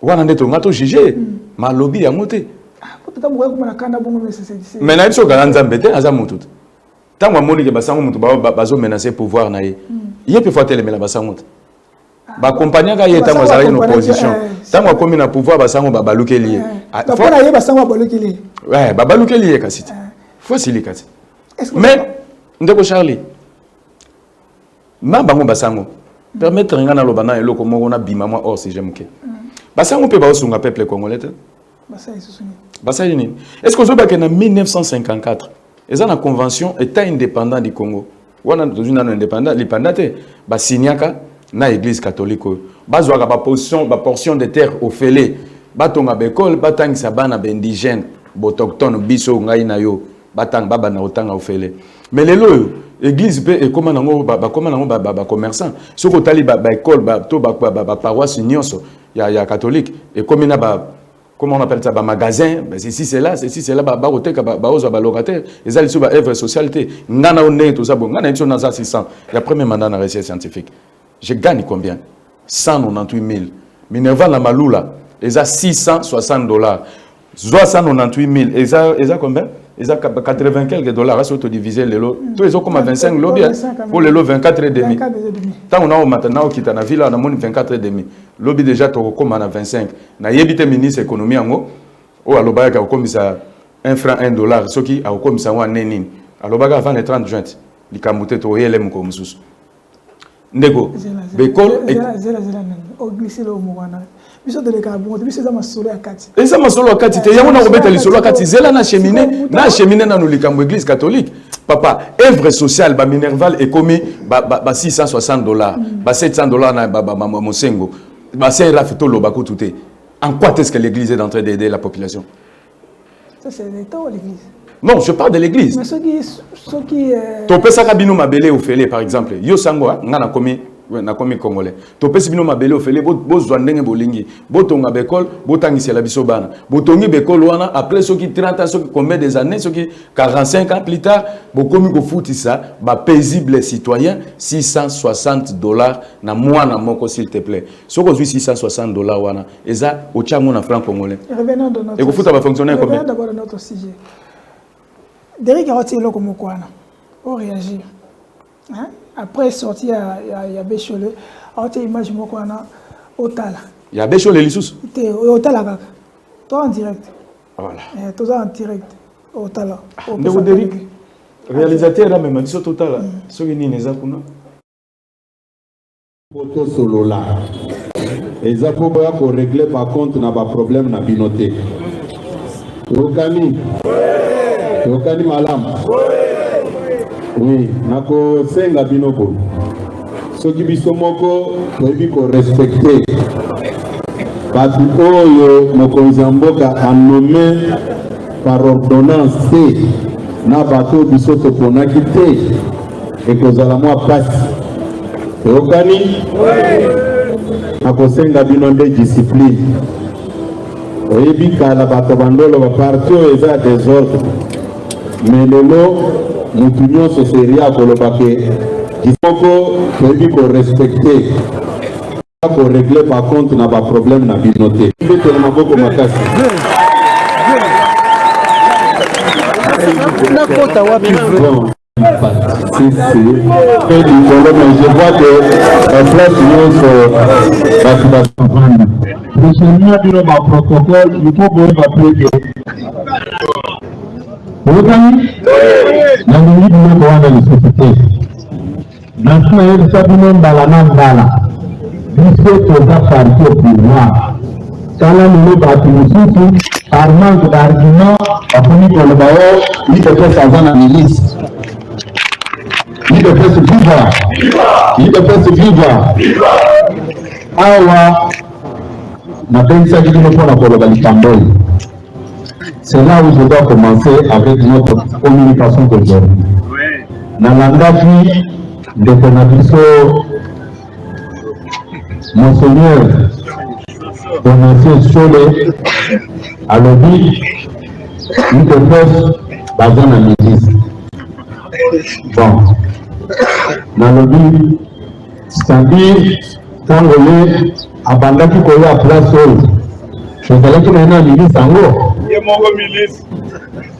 Wana ndeto ngato juger. Ma lobi ya mote. Peut-être mo ko na kanda bongo mais c'est. Mais na biso kanza mbete azamutut. Tant que moni ke basango mutu bazo menacer pouvoir na ye. Ye pe fois telemela basango. Ba compagnie ka ye tango zala une opposition. Tango komi na pouvoir basango babaluke lié. Faut na ye basango babaluke lié. Ouais, babaluke lié kasiti. Faut sili kati. Mais ndeko Charlie. Ma bango basango. Permettre ngana lobana eloko moko na bima moi hors si j'aime que. Basango pe ba osunga peuple congolais. Basali nini? Est-ce que zoba que en 1954 ils ont la convention État indépendant du Congo. On a une indépendant, l'indépendante, bah signaka na Église catholique. Bah zoaka ba portion de terre au fêlé. Bah tonga bekol, bah tang sabana indigène, autochtone biso ngai na yo, bah tang baba na otanga au fêlé. Mais les lois, Église pe et comment nango ba commerçant. Soko tali ba école ba to ba paroisse nyonso ya catholique et comme na ba comment on appelle ça, bah magasin, bah ceci c'est là, bah barotek, bah ozo bah locataire, ils allaient sur bah œuvre socialité, ngana on tout ça bon, ngana ils sont dans 600. Il y a premier mandat dans la recherche scientifique. Je gagne combien? 198 000. Minerva la Malula, ils ont $660. 198 000, ils ont combien? Ils ont 80 quelques dollars, c'est autodivisé les lots. Tous ils ont comme 25 lots bien. Pour les lots 24 et demi. Tant on a maintenant qui est dans la ville, on a 24 et demi. Lobby déjà tu comme on a 25. Na yebite ministre économie en haut. Alobaya ka comme ça 1 franc $1. Ce qui a comme ça one nenin. Alobaya avant le 30 juin. Likamute to yele mko mususu. Ndeko. Bekol au glisser le mwana. Biso de lekabo, biso za masolo akati. Eza masolo akati te yango na robeta lisolo akati zela na cheminée na likambo église catholique. Papa, œuvre sociale ba Minerval est commis ba $660, ba $700 na ba Mosengo. Ba c'est la photo lo bako touté. En quoi est-ce que l'église est en train d'aider la population? Ça c'est l'État ou l'église? Non, je parle de l'église. Mais ceux qui Topé Sakabino Mabele au Félé par exemple. Yo Sangwa ngana komi na komi congolais. Topé Sibino Mabele au Félé bo zwandenge bolingi. Bo tonga bekol, bo tangisi la biso bana. Bo tongi bekol wana après ceux qui 30 ans, ceux qui combien des années, ceux qui 45 ans plus tard, bo komi ko futi ça, ba paisible citoyen $660 na mwana moko s'il te plaît. Ce que $660 wana eza au chango na franc congolais. Revenons de notre. Et ko futa ba fonctionner comme Revenons d'abord à notre sujet. Derrick Garotti est là comme quoi on réagit. Hein? Après sortir il y a Bécholé, on te image moi quoi au Tala. Il y a Bécholé lissus. Au Tala kaka. Toi en direct. Voilà. Toi en direct au Tala. Ndeko Derrick réalisateur là même sur total ce qui ni neza kuna. Photo solo là. Eza po ba ko régler par contre na ba problème na binoté. Okani. Okani malam. Oui, nako senga binoko. Soki biso moko toyebi ko respecter. Batu oyo mokonzi mboka a nommé par ordonnance te na bato biso toponaki te ekozala mwa pasi. Okani? Nako senga bino nde discipline. Oyebi kala bato bandolo ba parti oyo eza désordre. Mais lelo mutu nyonso seria akoloba ke kisoko toyebi ko respecter ko régler par contre na ba problème na bino te mbetela maboko makasi nakota wapi je vois que la place nyonso batu bavanda prochainement bino ba protocole il faut boyeba pe ke Oukani? Nangi biloko wana lisusu te. Nasina yebisa bino mbala na mbala. Biso toza parti au pouvoir. Tala lelo bato mosusu par manque d'argument bakomi koloba o idps aza na milice. Idps viva. Idps viva. Awa nabengisaki bino mpona koloba likambo oyo. C'est là où je dois commencer avec notre communication d'aujourd'hui. Nalandaki ndeko na biso Monseigneur Donatien Sole alobi UDPS baza na milice. Bon, nalobi c'est-à-dire ntango ye abandaki koya place oyo tozalaki na ye na milice yango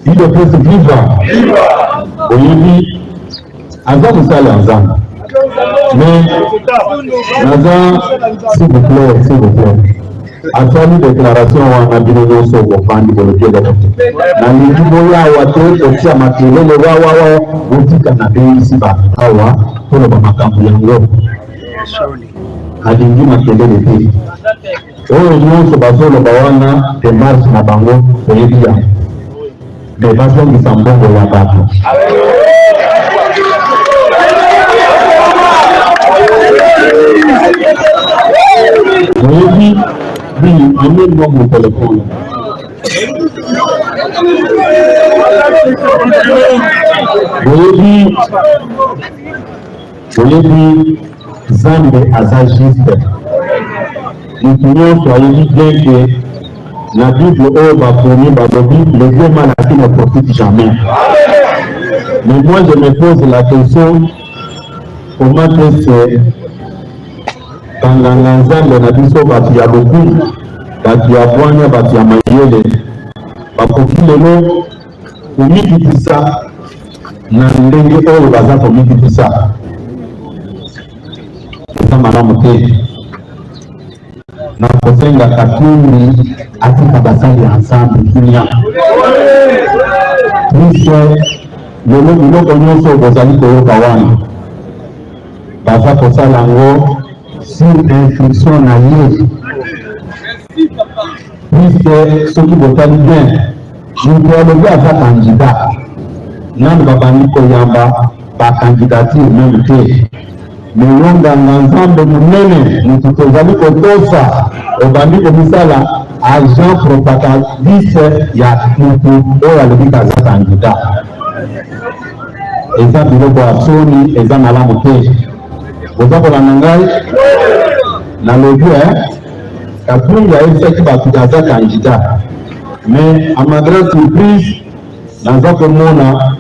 UDPS viva oyebi aza mosala ya nzambe. Mais naza s'il vous plaît asali déclaration wana bino nyonso bofandi bolobi eloko te nalingi boya awa te totia makelele wawawa botika nabengisi bato awa toloba makambo yango nalingi makelele te oyo nyonso bazoloba wana démarche na bango toyebi yango me bazongisa mbongo ya bato. Oyebi oui, amène-moi mon téléphone. Oyebi Zambe aza juste. Nous soyez bien que la Bible oyo bakomi balobi le vieux malaki ne profite jamais. Mais moi je me pose la question, comment est-ce que banganga nzambe na biso bato ya lokumu bato ya bwanya bato ya mayele bakoki lelo komikitisa na ndenge oyo baza komikitisa eza malamu te. Nakosenga Katumbi atika basali ya nzambe kimia puisque lelo biloko nyonso bozali koyoka wana baza kosala yango sur instruction na ye. Puisque soki botali bien moto alobi aza candidat nani babandi koyamba bacandidature meme te. Melonganga nzambe monene moto tozali kotosa obandi komisala agent propagandiste ya moto oyo alobi kaza candidat. Eza biloko ya soni, eza malamu te. Oza kolanda ngai nalobi Katumbi ayebisaki bato aza candidat, mais à ma grande surprise naza komona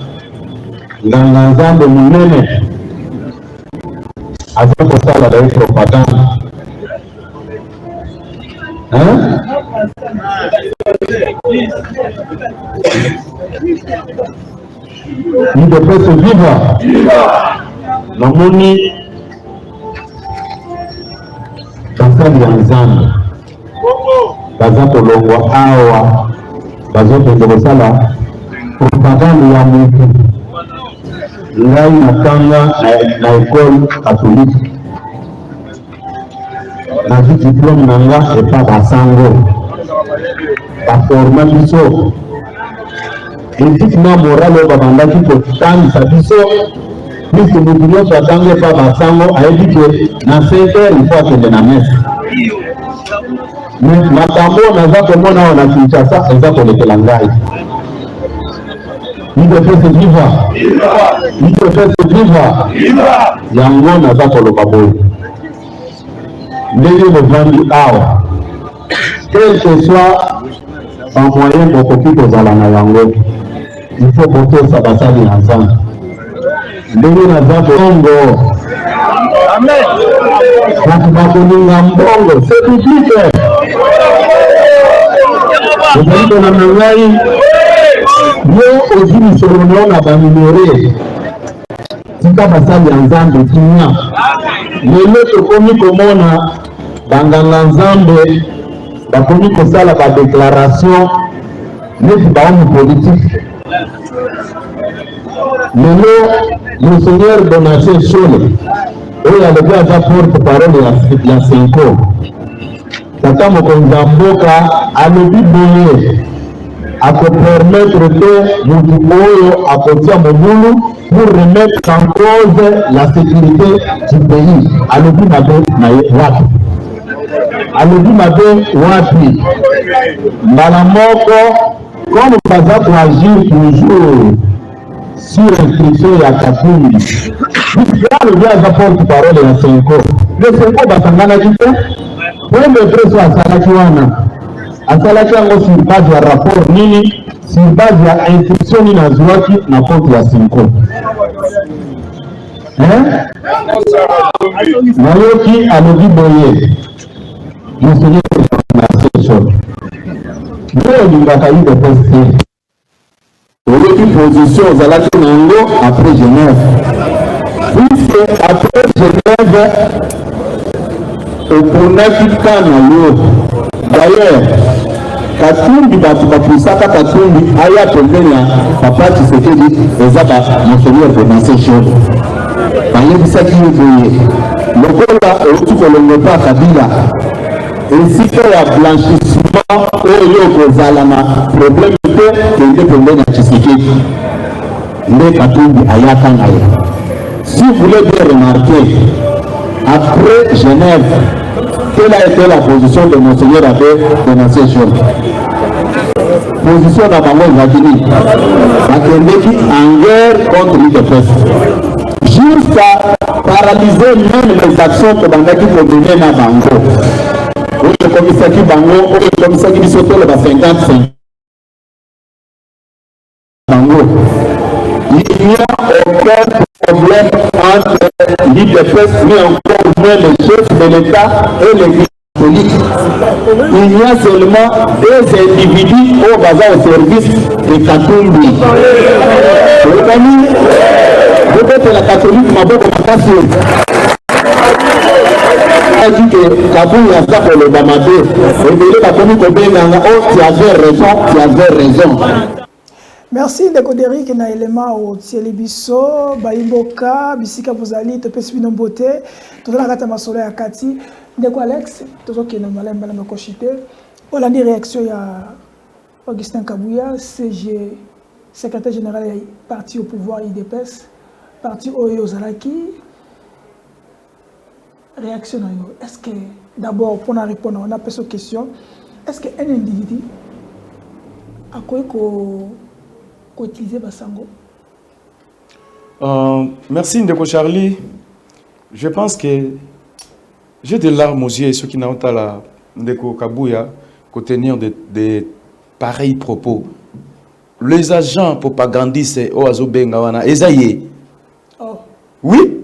nganga nzambe monene aza kosala daye propagande. UDPS viva. Namoni basali ya nzambe baza kolongwa awa bazokende kosala propagande ya motu. Ngai nakanga na ekole catholique nazwi diplôme na nga epa basango baforma biso éthiquement moral oyo babandaki kotangisa biso puisque motu nyonso atangi epa basango ayebi ke na 5 heures il faut akende na messe. Makambo naza komona awa na Kinshasa eza kolekela ngai. UDPS viva. UDPS viva. Yango naza koloba boye ndenge bovandi awa quel que soit bamoyen bokoki kozala na yango il faut kotosa basali na nzambe ndenge naza bongo bato bakolinga mbongo c'est public. Ozali kolanda ngai yo ozwi misolo nao na banumere tika basali ya nzambe kimia. Lelo tokomi komona banganga nzambe bakomi kosala badéclaration neti bahomme politique Lelo, Monseigneur Donatien Chole, oyo alobi aza porte-parole ya Senko. Tata mokonzi ya mboka alobi boye akopermettre te mutu oyo akotia mobulu pour remettre en cause la sécurité du pays. Alobi mabe na ye wapi? Alobi mabe wapi? Mbala moko, comme baza koagir toujours sur instruction ya Katumbi, alobi aza porte-parole ya Senko. Le Senko basanganaki te, premier preso asalaki wana. Asalaki yango sur base ya rapport nini, sur base ya instruction nini azwaki na compte ya Senko. Nayoki alobi boye, Monseigneur Donatien Chole, nde olingaka UDPS te. Oyoki position ozalaki nango après Genève. Puisque après Genève, opondaki ka na yo. D'ailleurs, Katumbi bato bapusaka Katumbi aya pembeni ya Papa Tshisekedi eza ba Monseigneur Donatien Chole. Bayebisaki yo boye, lokola outi kolongopa Kabila, esika ya blanchissement oyo kozala na problème te kende pembeni ya Tshisekedi. Nde Katumbi ayaka na ye. Si vous voulez bien remarquer, après Genève, quelle a été la position de Monseigneur Abbé Donatien Chole? Position na bango ezakini bakendeki en guerre contre l'UDPS, jusqu'à paralyser même les actions que bandaki komene na bango. Oyo ekomisaki bango, oyo ekomisaki biso toloba 55 bango. Il n'y a aucun problème entre l'UDPS, mais encore moins les chefs de l'État et les catholiques. Il y a seulement deux individus au bazar au service de Katumbi. Peut-être la catholique m'a beaucoup passé. Elle dit que Katumbi a ça pour le Bamade. Et il a connu que tu avais raison. Merci de Kodéric na élément au Tielibiso, Baimboka, Bisika Bozali, Topes Binombote, tout la gata masolo ya Kati, Ndeko Alex, tout ce qui est normal, Mbala Koshite. On a dit réaction à Augustin Kabouya, CG, secrétaire général du parti au pouvoir IDPS, parti Oyo Zalaki. Réaction à eux. Est-ce que, d'abord, pour répondre, on a posé cette question, est-ce qu'un individu a quoi utiliser Basango? Merci Ndeko Charlie. Je pense que j'ai des larmes aux yeux, ceux qui n'ont pas la Ndeko Kabouya, pour tenir de pareils propos. Les agents propagandistes au Azobengawana, Esaïe. Oh. Oui,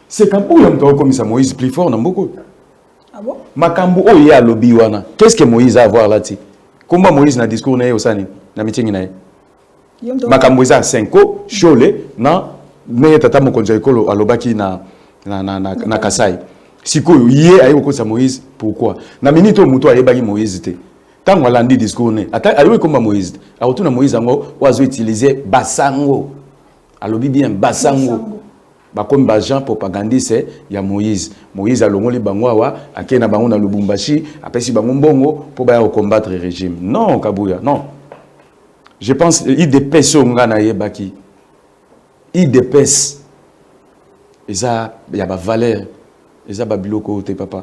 c'est Kabouya comme ça, Moïse plus fort dans beaucoup. Ah bon? Makambu Oye à Lobiwana. Qu'est-ce que Moïse a à voir là-dessus? Comment Moïse n'a discours n'a au Sani, n'a meeting n'a makambo eza 5 Chole na ne tata mokonzi ekolo alobaki na Kasai sikoyo ye ayo ko sa Moïse. Pourquoi na minito muto ayebaki Moïse te tango alandi discours ne ata ayo komba Moïse awutuna Moïse ngo wazo utiliser basango alobi bien basango bakomi ba Jean propagandiste ya Moïse alongoli bango awa akena bango na Lubumbashi apesi bango mbongo po ba ya combattre le régime. Non Kabouya, non. Je pense IDPS ngana yebaki. IDPS eza ya ba valeur, eza ba biloko te papa.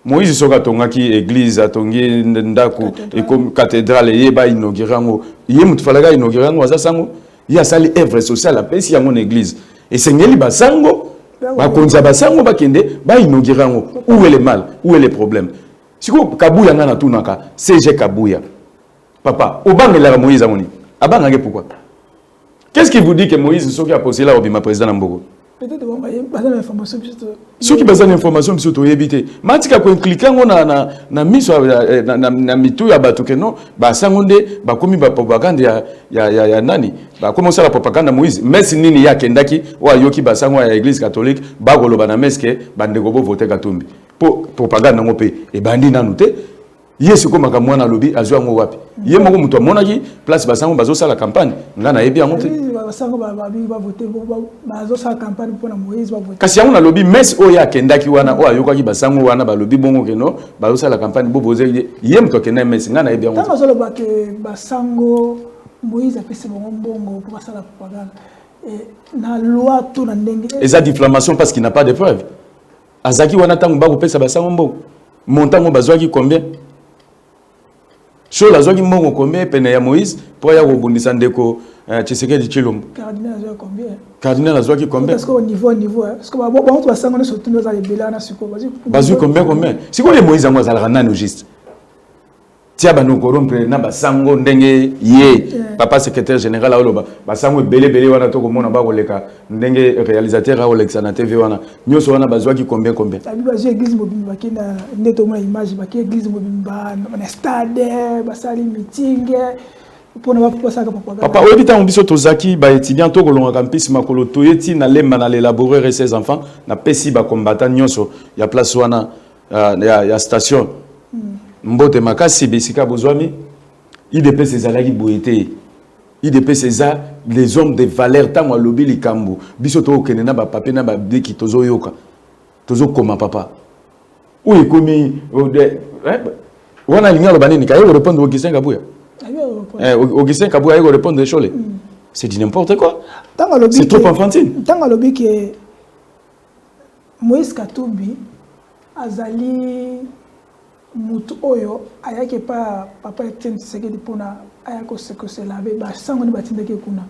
Moïse soka tongaki église atongi ndaku et comme cathédrale yeba inaugurango. Yé mutfalaga inaugurango azasango. Ya sali œuvre sociale apesi yango église. Et sengeli basango ba konza basango bakende ba inaugurango. Où est le mal? Où est le problème? Siko Kabouya ngana tunaka, CG Kabouya. Papa, Obangela Moïse Amoni. Abangage pourquoi? Qu'est-ce qui vous dit que Moïse ce qui a posé là au bima président Nambogo? Peut-être bon, il y a des informations ceux qui besoin d'informations surtout éviter. Matika ko cliquer na miso na mitu ya batu que non, ba sangonde ba komi ba propagande ya nani? Ba commencer la propagande Moïse. Mais nini ya kendaki wa yoki ba sango ya église catholique ba goloba na meske ba ndego bo voter Katumbi. Pour propagande ngope e bandi nanu te. Yesu ko maka mwana lobi azwa ngo wapi. Ye moko muto monaki place basango bazo sala campagne. Nga na yebi amonte. Basango ba voter bazo sala campagne pour na Moïse ba voter. Kasi yango na lobi mes oya kendaki wana o ayokaki basango wana ba lobi bongo keno bazo sala campagne bo poser ye muto kena mes nga na yebi amonte. Tama zolo ba ke basango Moïse a pese bongo pour sala propagande. Na loi tout na ndenge. Et ça diffamation parce qu'il n'a pas de preuves. Azaki wana tango ba ko pesa basango mbo. Montango bazwaki combien? Sur la zone qui m'a combien peine ya Moïse pour y avoir rebondissant déco Tshisekedi Tshilombo. Cardinal a combien? Cardinal a qui combien? Parce qu'au niveau parce que bon toi ça on est surtout dans les belana sur quoi? Bazu combien? Si quoi les Moïse à moi ça la rana juste. Tia ba no corrompre na basango ndenge ye papa secrétaire général a oloba basango belé wana to ko mona ba ko leka ndenge réalisateur a olexa na TV wana nyoso wana bazwa qui combien? Tabi bazu église mobimba kina ndeto mona image ba ki église mobimba na stade basali meeting pour ne pas ça propagande. Papa obita on biso tozaki ba étudiant to ko longa campus makolo toyeti na lemba na l'élaborer ses enfants na pesi ba combattant nyoso ya place wana ya station. Mbote makasi besika bozwami IDP sezalaki boyete IDP seza les hommes de valeur tango lobi likambo biso to kenena ba papier na ba biki tozo yoka tozo koma papa ou ekomi wana linga lo banini kayo répondre Augustin Kabuya Augustin Kabuya yo répondre des choses c'est du n'importe quoi c'est trop enfantine tango lobi que Moïse Katumbi azali mutu oyo ayake pa papa Etienne Tshisekedi pona ayako se laver ba sango ni batindeke kuna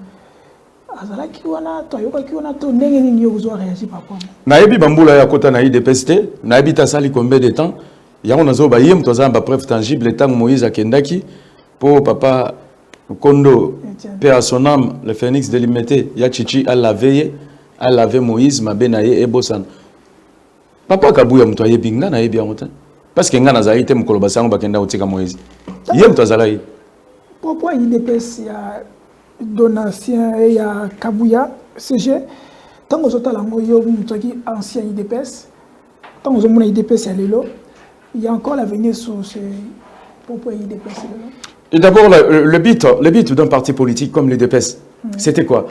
azalaki wana to ayokaki wana to ndenge nini yo kuzo réagir papa na yebi bambula ya kota na IDPST na yebi ta sali combien de temps yango nazo ba yem to za ba preuve tangible tant Moïse akendaki pour papa Kondo paix à son âme le phénix de l'imité ya chichi à laver Moïse mabenaye ebosan papa Kabuya mto yebi nga na yebi ya mota parce que nga nazali te mukolo basango bakenda otika Moïse ye mto azalai pourquoi IDPS ya donatien ya Kabuya CG tango zotala ngo yo mutaki ancien IDPS tango zomona IDPS ya lelo il y a encore l'avenir sur ce pourquoi IDPS et d'abord le but d'un parti politique comme l'IDPS c'était quoi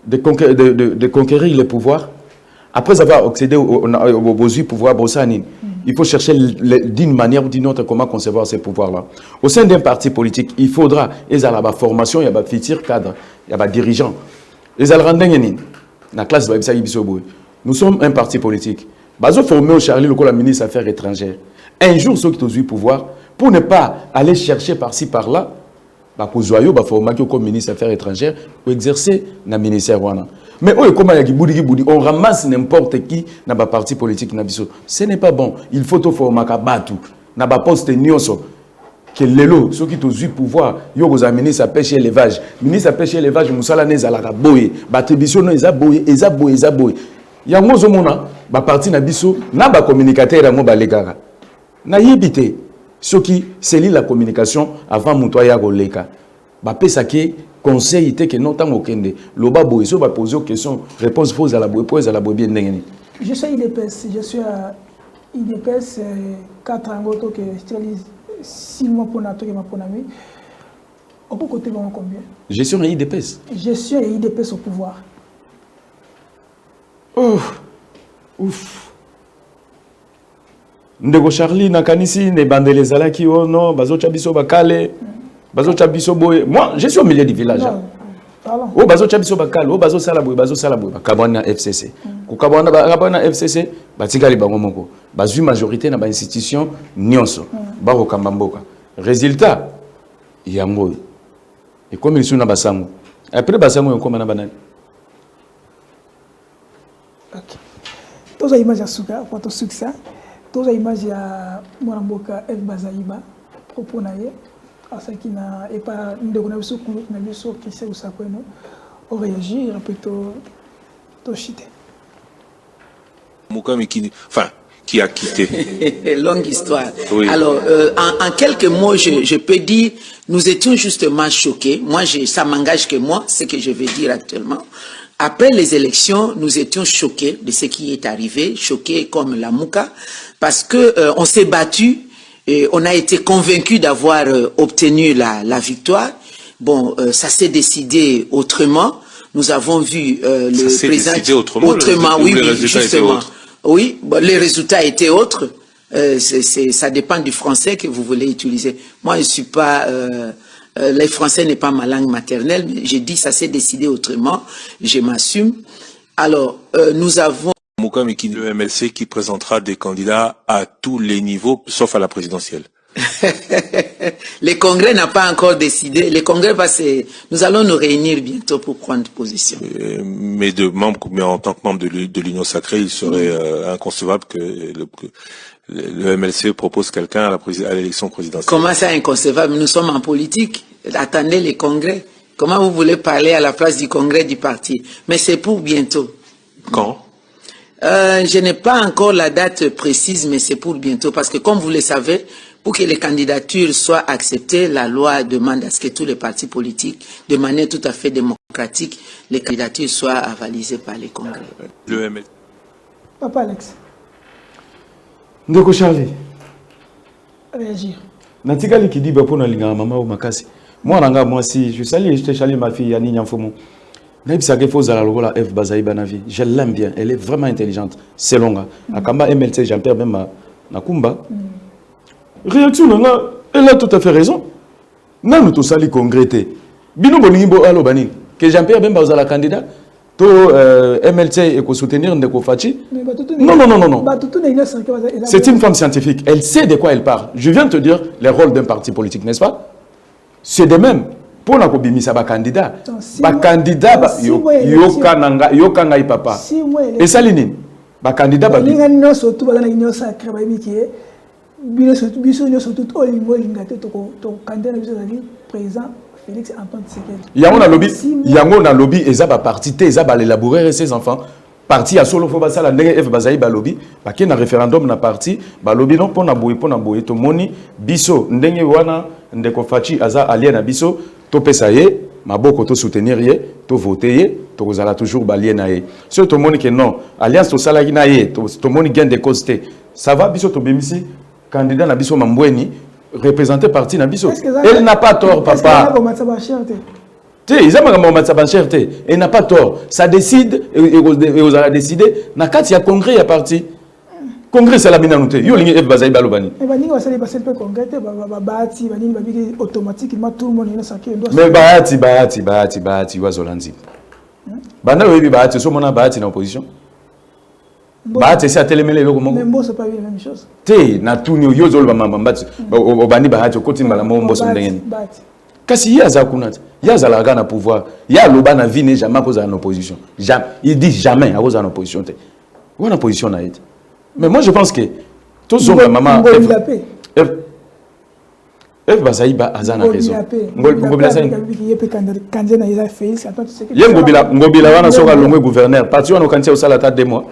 de conquérir le pouvoir après avoir accédé au pouvoir Bossani. Il faut chercher d'une manière ou d'une autre comment concevoir ces pouvoirs-là. Au sein d'un parti politique, il faudra, il y a la formation, il y a la futur cadre, il y a la dirigeant. Nous sommes un parti politique. Nous formons Charlie le ministre des Affaires étrangères. Un jour, ceux qui ont eu pouvoir, pour ne pas aller chercher par-ci, par-là, comme ministre des Affaires étrangères, pour exercer le ministère. Mais on ramasse n'importe qui dans le parti politique. Ce n'est pas bon. Il faut tout faire makabatu. Dans le poste nyoso. Que lelo, ceux qui ont eu pouvoir, ils ont ministre à pêcher élevage. Ministre à pêcher élevage, Moussala n'est à la boye. Battribution n'est à boye, et à boye, et à boye. Il y a un mot, ma partie n'a biso, n'a pas communicateur à mon balegara. N'a yébité. Ceux qui scellent la communication avant Moutoya Goleka. Bapé Sake. Conseil était que non tant aucun le babo et va poser aux questions réponse pose à la boue bien n'engagé. Je suis IDPS, je suis à IDPS 4 ans que je 6 mois pour notre ami. Au côté vraiment combien? Je suis un IDPS. Je suis un IDPS au pouvoir. Oh, ouf. Ndego Charlie nakanisi ne bandele zalaki ono bazo chabiso bakale. Moi, je suis au milieu du village. Oh, bazo chabiso bakal, oh bazo salaboy, kabana FCC. Ku kabana FCC, batikali bango moko. Bazu majorité na ba institution nyonso. Ba ko kambamboka. Résultat, yango. Et comme ils sont na basango. Après basango on na banani. OK. Toza image ya suka, pour ton succès. Toza image ya Mwanamboka F Bazaiba propos na ye. Ça qui n'a pas de connaissance qui sait où ça peut nous réagir plutôt chité. Moukami qui a quitté. Longue histoire. Oui. Alors, en quelques mots, je peux dire, nous étions justement choqués. Moi, ça m'engage que moi, ce que je vais dire actuellement. Après les élections, nous étions choqués de ce qui est arrivé, choqués comme la Mouka, parce que on s'est battu. on a été convaincu d'avoir obtenu la victoire. Bon, ça s'est décidé autrement. Nous avons vu le président... décidé autrement, oui, les résultats justement. étaient autres. Oui, bon, les résultats étaient autres. Ça dépend du français que vous voulez utiliser. Moi, je suis pas... le français n'est pas ma langue maternelle, mais j'ai dit ça s'est décidé autrement. Je m'assume. Alors, nous avons... Moukam qui le MLC qui présentera des candidats à tous les niveaux, sauf à la présidentielle. Le Congrès n'a pas encore décidé. Le Congrès nous allons nous réunir bientôt pour prendre position. Mais en tant que membre de l'Union sacrée, il serait inconcevable que le MLC propose quelqu'un à l'élection présidentielle. Comment ça inconcevable? Nous sommes en politique. Attendez les congrès. Comment vous voulez parler à la place du congrès du parti? Mais c'est pour bientôt. Quand? Je n'ai pas encore la date précise, mais c'est pour bientôt. Parce que comme vous le savez, pour que les candidatures soient acceptées, la loi demande à ce que tous les partis politiques, de manière tout à fait démocratique, les candidatures soient avalisées par les congrès. Le MLC. Papa Alex. Ndeko Charlie. Réagir. Natikali qui dit pour linga maman ou makasi. Moi nanga moi si je te salue ma fille Yanni Nyanfomo. Naibisa ke faut zala lokola F Bazaïba na vie. Je l'aime bien, elle est vraiment intelligente. C'est longa. Akamba MLC Jean-Pierre même na Kumba. Réaction nanga, elle a tout à fait raison. Nanu to sali congrès. Bino bonimbo alo bani que Jean-Pierre Bemba ozala candidat. To MLC et ko soutenir Ndeko Fachi. Non. C'est une femme scientifique. Elle sait de quoi elle parle. Je viens de te dire les rôles d'un parti politique, n'est-ce pas? C'est de même. Pour na kobimisa ba candidat. Ba candidat yo kanga papa. Et ça linine. Ba candidat ba linga surtout ba na union sacrée ba bikie. Biso surtout olingo lingate to candidat biso président Félix Antoine Tshisekedi. Yango na lobby ezaba parti te ezaba l'élaborer ses enfants. Parti à solo faut basala ndenge F Bazaï ba lobby ba ke na référendum na parti ba lobby non pona boye to moni biso ndenge wana Ndeko Fachi aza alien na biso to pesa ye maboko to soutenir ye to voter ye to kozala toujours ba alien na ye. Si to moni que non alliance to sala na ye to moni gain de cause te ça va biso to bimisi candidat na biso mambweni représenter parti na biso. Elle n'a pas tort papa. Elle n'a pas tort. Ça décide et vous allez décider. Na kati ya congrès ya parti. Congrès c'est la binanute. Yo lingi F Bazaï balobani. Mais bani va salir passer le congrès baati bani va dire automatiquement tout le monde est saqué. Mais baati wazolandi. Bana webi baati so mona baati na opposition. Baati c'est à télémélé loko moko. Mais bon c'est pas la même chose. Te na tuni yo zolo bambati obani baati okoti mbala mombo so ndengeni. Kasi yaza kunat. Yaza la gana pouvoir. Ya loba na vie n'est jamais cause en opposition. Jamais. Il dit jamais à cause en opposition te. Ou en opposition na été. Mais moi je pense que tous les maman F Bazaïba azana raison. Ngobila wana soka longwe gouverneur. Parti wana kantia osala ta 2 mois.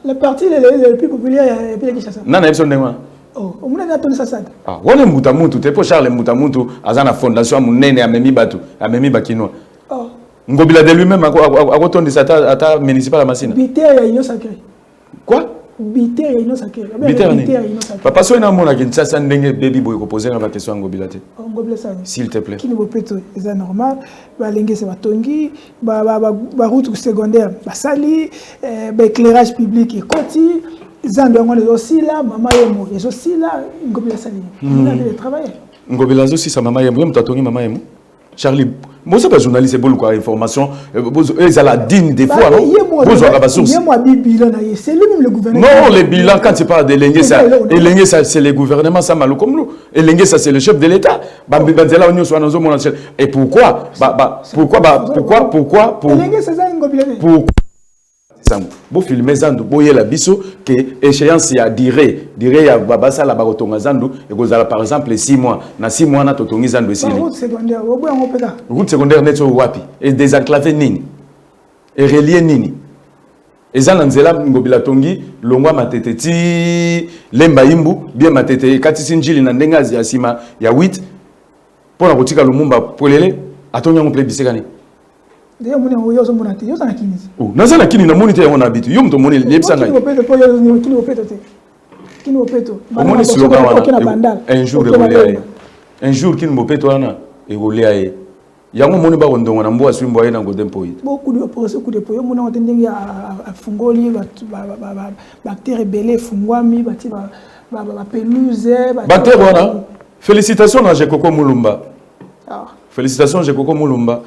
Le parti le plus populaire est Kinshasa. Nana ebso ndengwa. Oh, on a attendu ça ça. Ah, wana mutamuntu te po Charles mutamuntu azana fondation munene amemi batu, amemi bakino. Oh. Ngobila de lui-même akotondi sa ta municipal Masina. Bité ya union sacrée. Quoi? Bité ya union sacrée. Papa so ina mona Kinshasa ndenge baby boy ko poser na question ngobila te. Ngobila ça. S'il te plaît. Qui ne peut pas c'est normal. Ba lenge se batongi, ba route secondaire, ba sali, ba éclairage public et koti. Zando ngone aussi là, maman yemo, et aussi là, ngobila sali. Il a de travailler. Ngobila aussi sa maman yemo, mtatongi maman yemo. Charlie, moi c'est pas journaliste, c'est beaucoup quoi information, ils ont la digne des fois non. Vous avez la source. C'est lui-même le gouvernement. Non, les bilans quand tu parles de Lengue ça, et Lengue ça c'est le gouvernement ça malou comme nous. Et Lengue ça c'est le chef de l'État. Bambela union soit dans un monde. Et pourquoi Bo filmer zandu boye la biso que échéance ya dire ya babasa la barotonga zandu et kozala par exemple 6 mois na 6 mois na totongi zandu esili route secondaire neto wapi et désenclaver nini et relier nini ezana nzela ngobila tongi longwa matete ti lemba imbu bien matete kati sinjili na ndenga ya sima ya 8 pona kotika lumumba polele atonya ngo plebisekani. D'ailleurs, mon yo monate yo sana kini. Oh, nazana kini na monite yango na bitu. Yo mto moni lebsanga. Qui nous péto. Un jour qui nous péto et rolé. Yango moni ba ondongo na mboa swimbo ayi na godempo yi. Beaucoup de procès coup de poyo mona watendengi a fungoli bactéries belé fungwami bati ba pelouse bactéries wana. Félicitations à Jekoko Mulumba. Félicitations Jekoko Mulumba.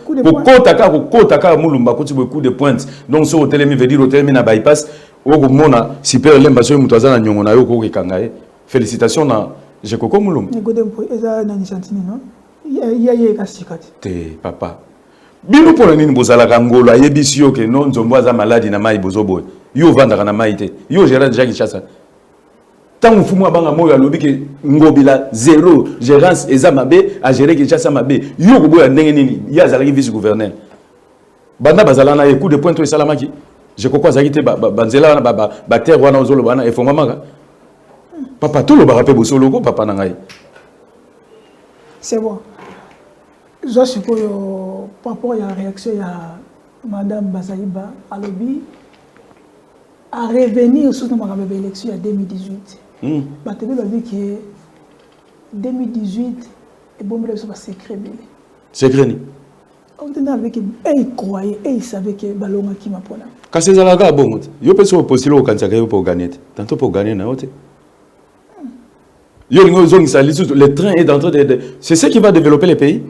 Kota ka Mulumba kuti beaucoup de pointes. Donc so hotel mi veut dire hotel mi na bypass o ko mona super lemba so mutaza na nyongo na yo ko kanga e. Félicitations na Jekoko Mulumba. Ni godempo eza na nishantini no. Yaye kasikati. Te papa. Bino pona nini bozala kangolo ayebisi yo ke non nzombo aza maladi na mai bozobo. Yo vandaka na mai te. Yo gérant déjà Kinshasa. Tant mfumu abanga moyo alobi ke ngobila zéro gérance eza mabe a gérer Kinshasa mabe. Yo ko boya ndenge nini ya zalaki vice gouverneur. Banda bazala na coup de pointe to salamaki. Je kokwa zakite banzela na bactère wana ozolo bana efonga maka. Papa tout le barape bosolo ko papa na ngai. C'est bon. Je suis par rapport à la réaction de Mme Bazaïba à lobby à revenir sur l'élection en 2018. Je vais dire que 2018 est bon, mais c'est pas secret. Secret ni. On dit avec il croyait et il savait que Balonga qui m'a pris. Quand c'est ça la bon, yo peut se postuler au candidat pour gagner. Tantôt pour gagner na hote. Le train est en train de... C'est ce qui va développer les pays.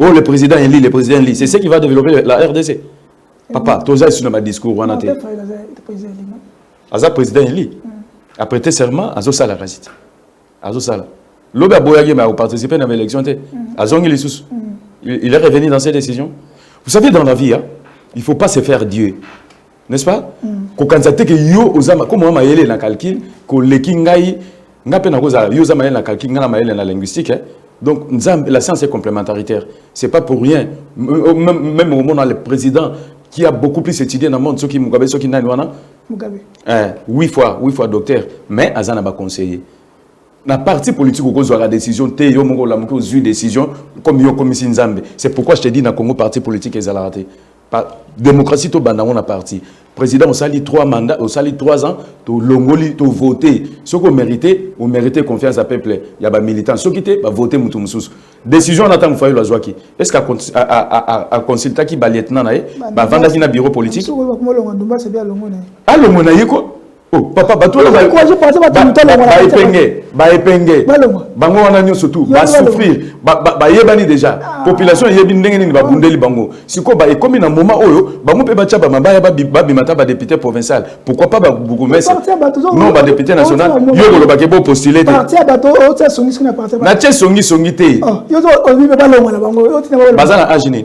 Oh, le président élit, c'est ce qui va développer la RDC. Papa, tu as sur ma discours. Le président élit. Après tes serments, à Zosala Razit. À Zosala. L'Obe a boyagé à participer à l'élection. Il est revenu dans ses décisions. Vous savez, dans la vie, il ne faut pas se faire Dieu. N'est-ce pas? Quand on que yo osama comme on maïle na calcul que le kingai ngape na koza yo osama na calcul ngana maïle na linguistique. Donc la science est complémentaritaire. C'est pas pour rien. Même au moment le président qui a beaucoup plus étudié dans le monde, ceux qui Mugabe, ceux qui nani wana Mugabe. 8 fois docteur, mais azana ba conseiller. Na parti politique au cause de la décision te yo mongo la mongo une décision comme yo comme Nzambe. C'est pourquoi je te dis dans Congo parti politique est raté. Démocratie to banda on a parti. Président on sali 3 mandats, on sali 3 ans, to longoli to voter. Ceux qui mérité confiance à peuple, il y a des militants ceux qui étaient va voter mutu mususu. Décision on attend foyer la joie qui. Est-ce qu'à consulter qui ba lieutenant na ba vanda qui na bureau politique. Ah le mona yiko. Oh papa bato ba epenge bango wana nyoso tout ba souffrir ba yebani déjà population yebi ndenge nini ba bundeli bango siko ba ekomi na moment oyo bango pe ba tchaba mabaya ba bimata ba député provincial pourquoi pas ba bourgmestre non ba député national yo lo ba ke bo postuler parti bato o tsa songi sina parti na tche songi te yo zo o bibe ba longa na bango yo tina ba bazana agini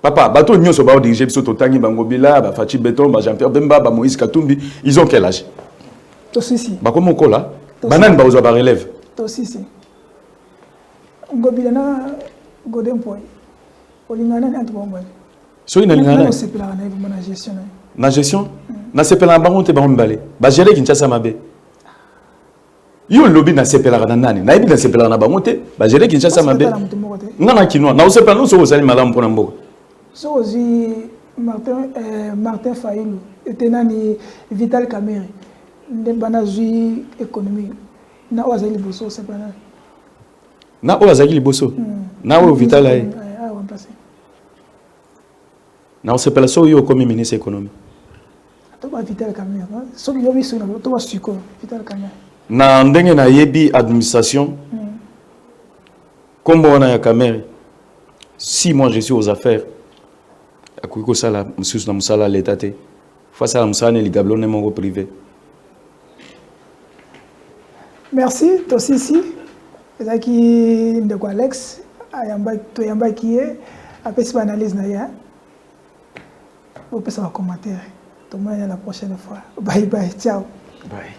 papa, bateau nyoso ba dirigé biso totangi bango bila, ba Fachi Beton, ba Jean-Pierre Bemba, ba Moïse Katumbi, ils ont quel âge? Toi aussi. Ba comment kola? Banane ba ozo ba relève. Toi aussi. Ngobila na godem point. Olingana na ntubongo. So ina lingana. Na sepela na gestion. Na gestion? Na sepela bango te ba mbale. Ba gérer Kinshasa mabe. Yo lobby na sepela na nani? Na ibi na sepela na bango te, ba gérer Kinshasa mabe. Ngana kinwa, na sepela no so osali malamu pona mboko. So aussi Martin Fayulu était nani Vital Kamerhe de banazui économie na wazali boso c'est pas na wazali boso na wo Vital ay na c'est pas so yo comme ministre économie to ba Vital Kamerhe so yo biso na to ba suko Vital Kamerhe na ndenge na yebi administration comme on a Kamerhe si moi je suis aux affaires akuiko sala mususu na musala l'état te face à la musala ne ligablo ne mongo privé. Merci toi aussi ezaki ndeko Alex ayamba qui est après cette analyse na ya au pesa commentaire to la prochaine fois bye bye ciao bye.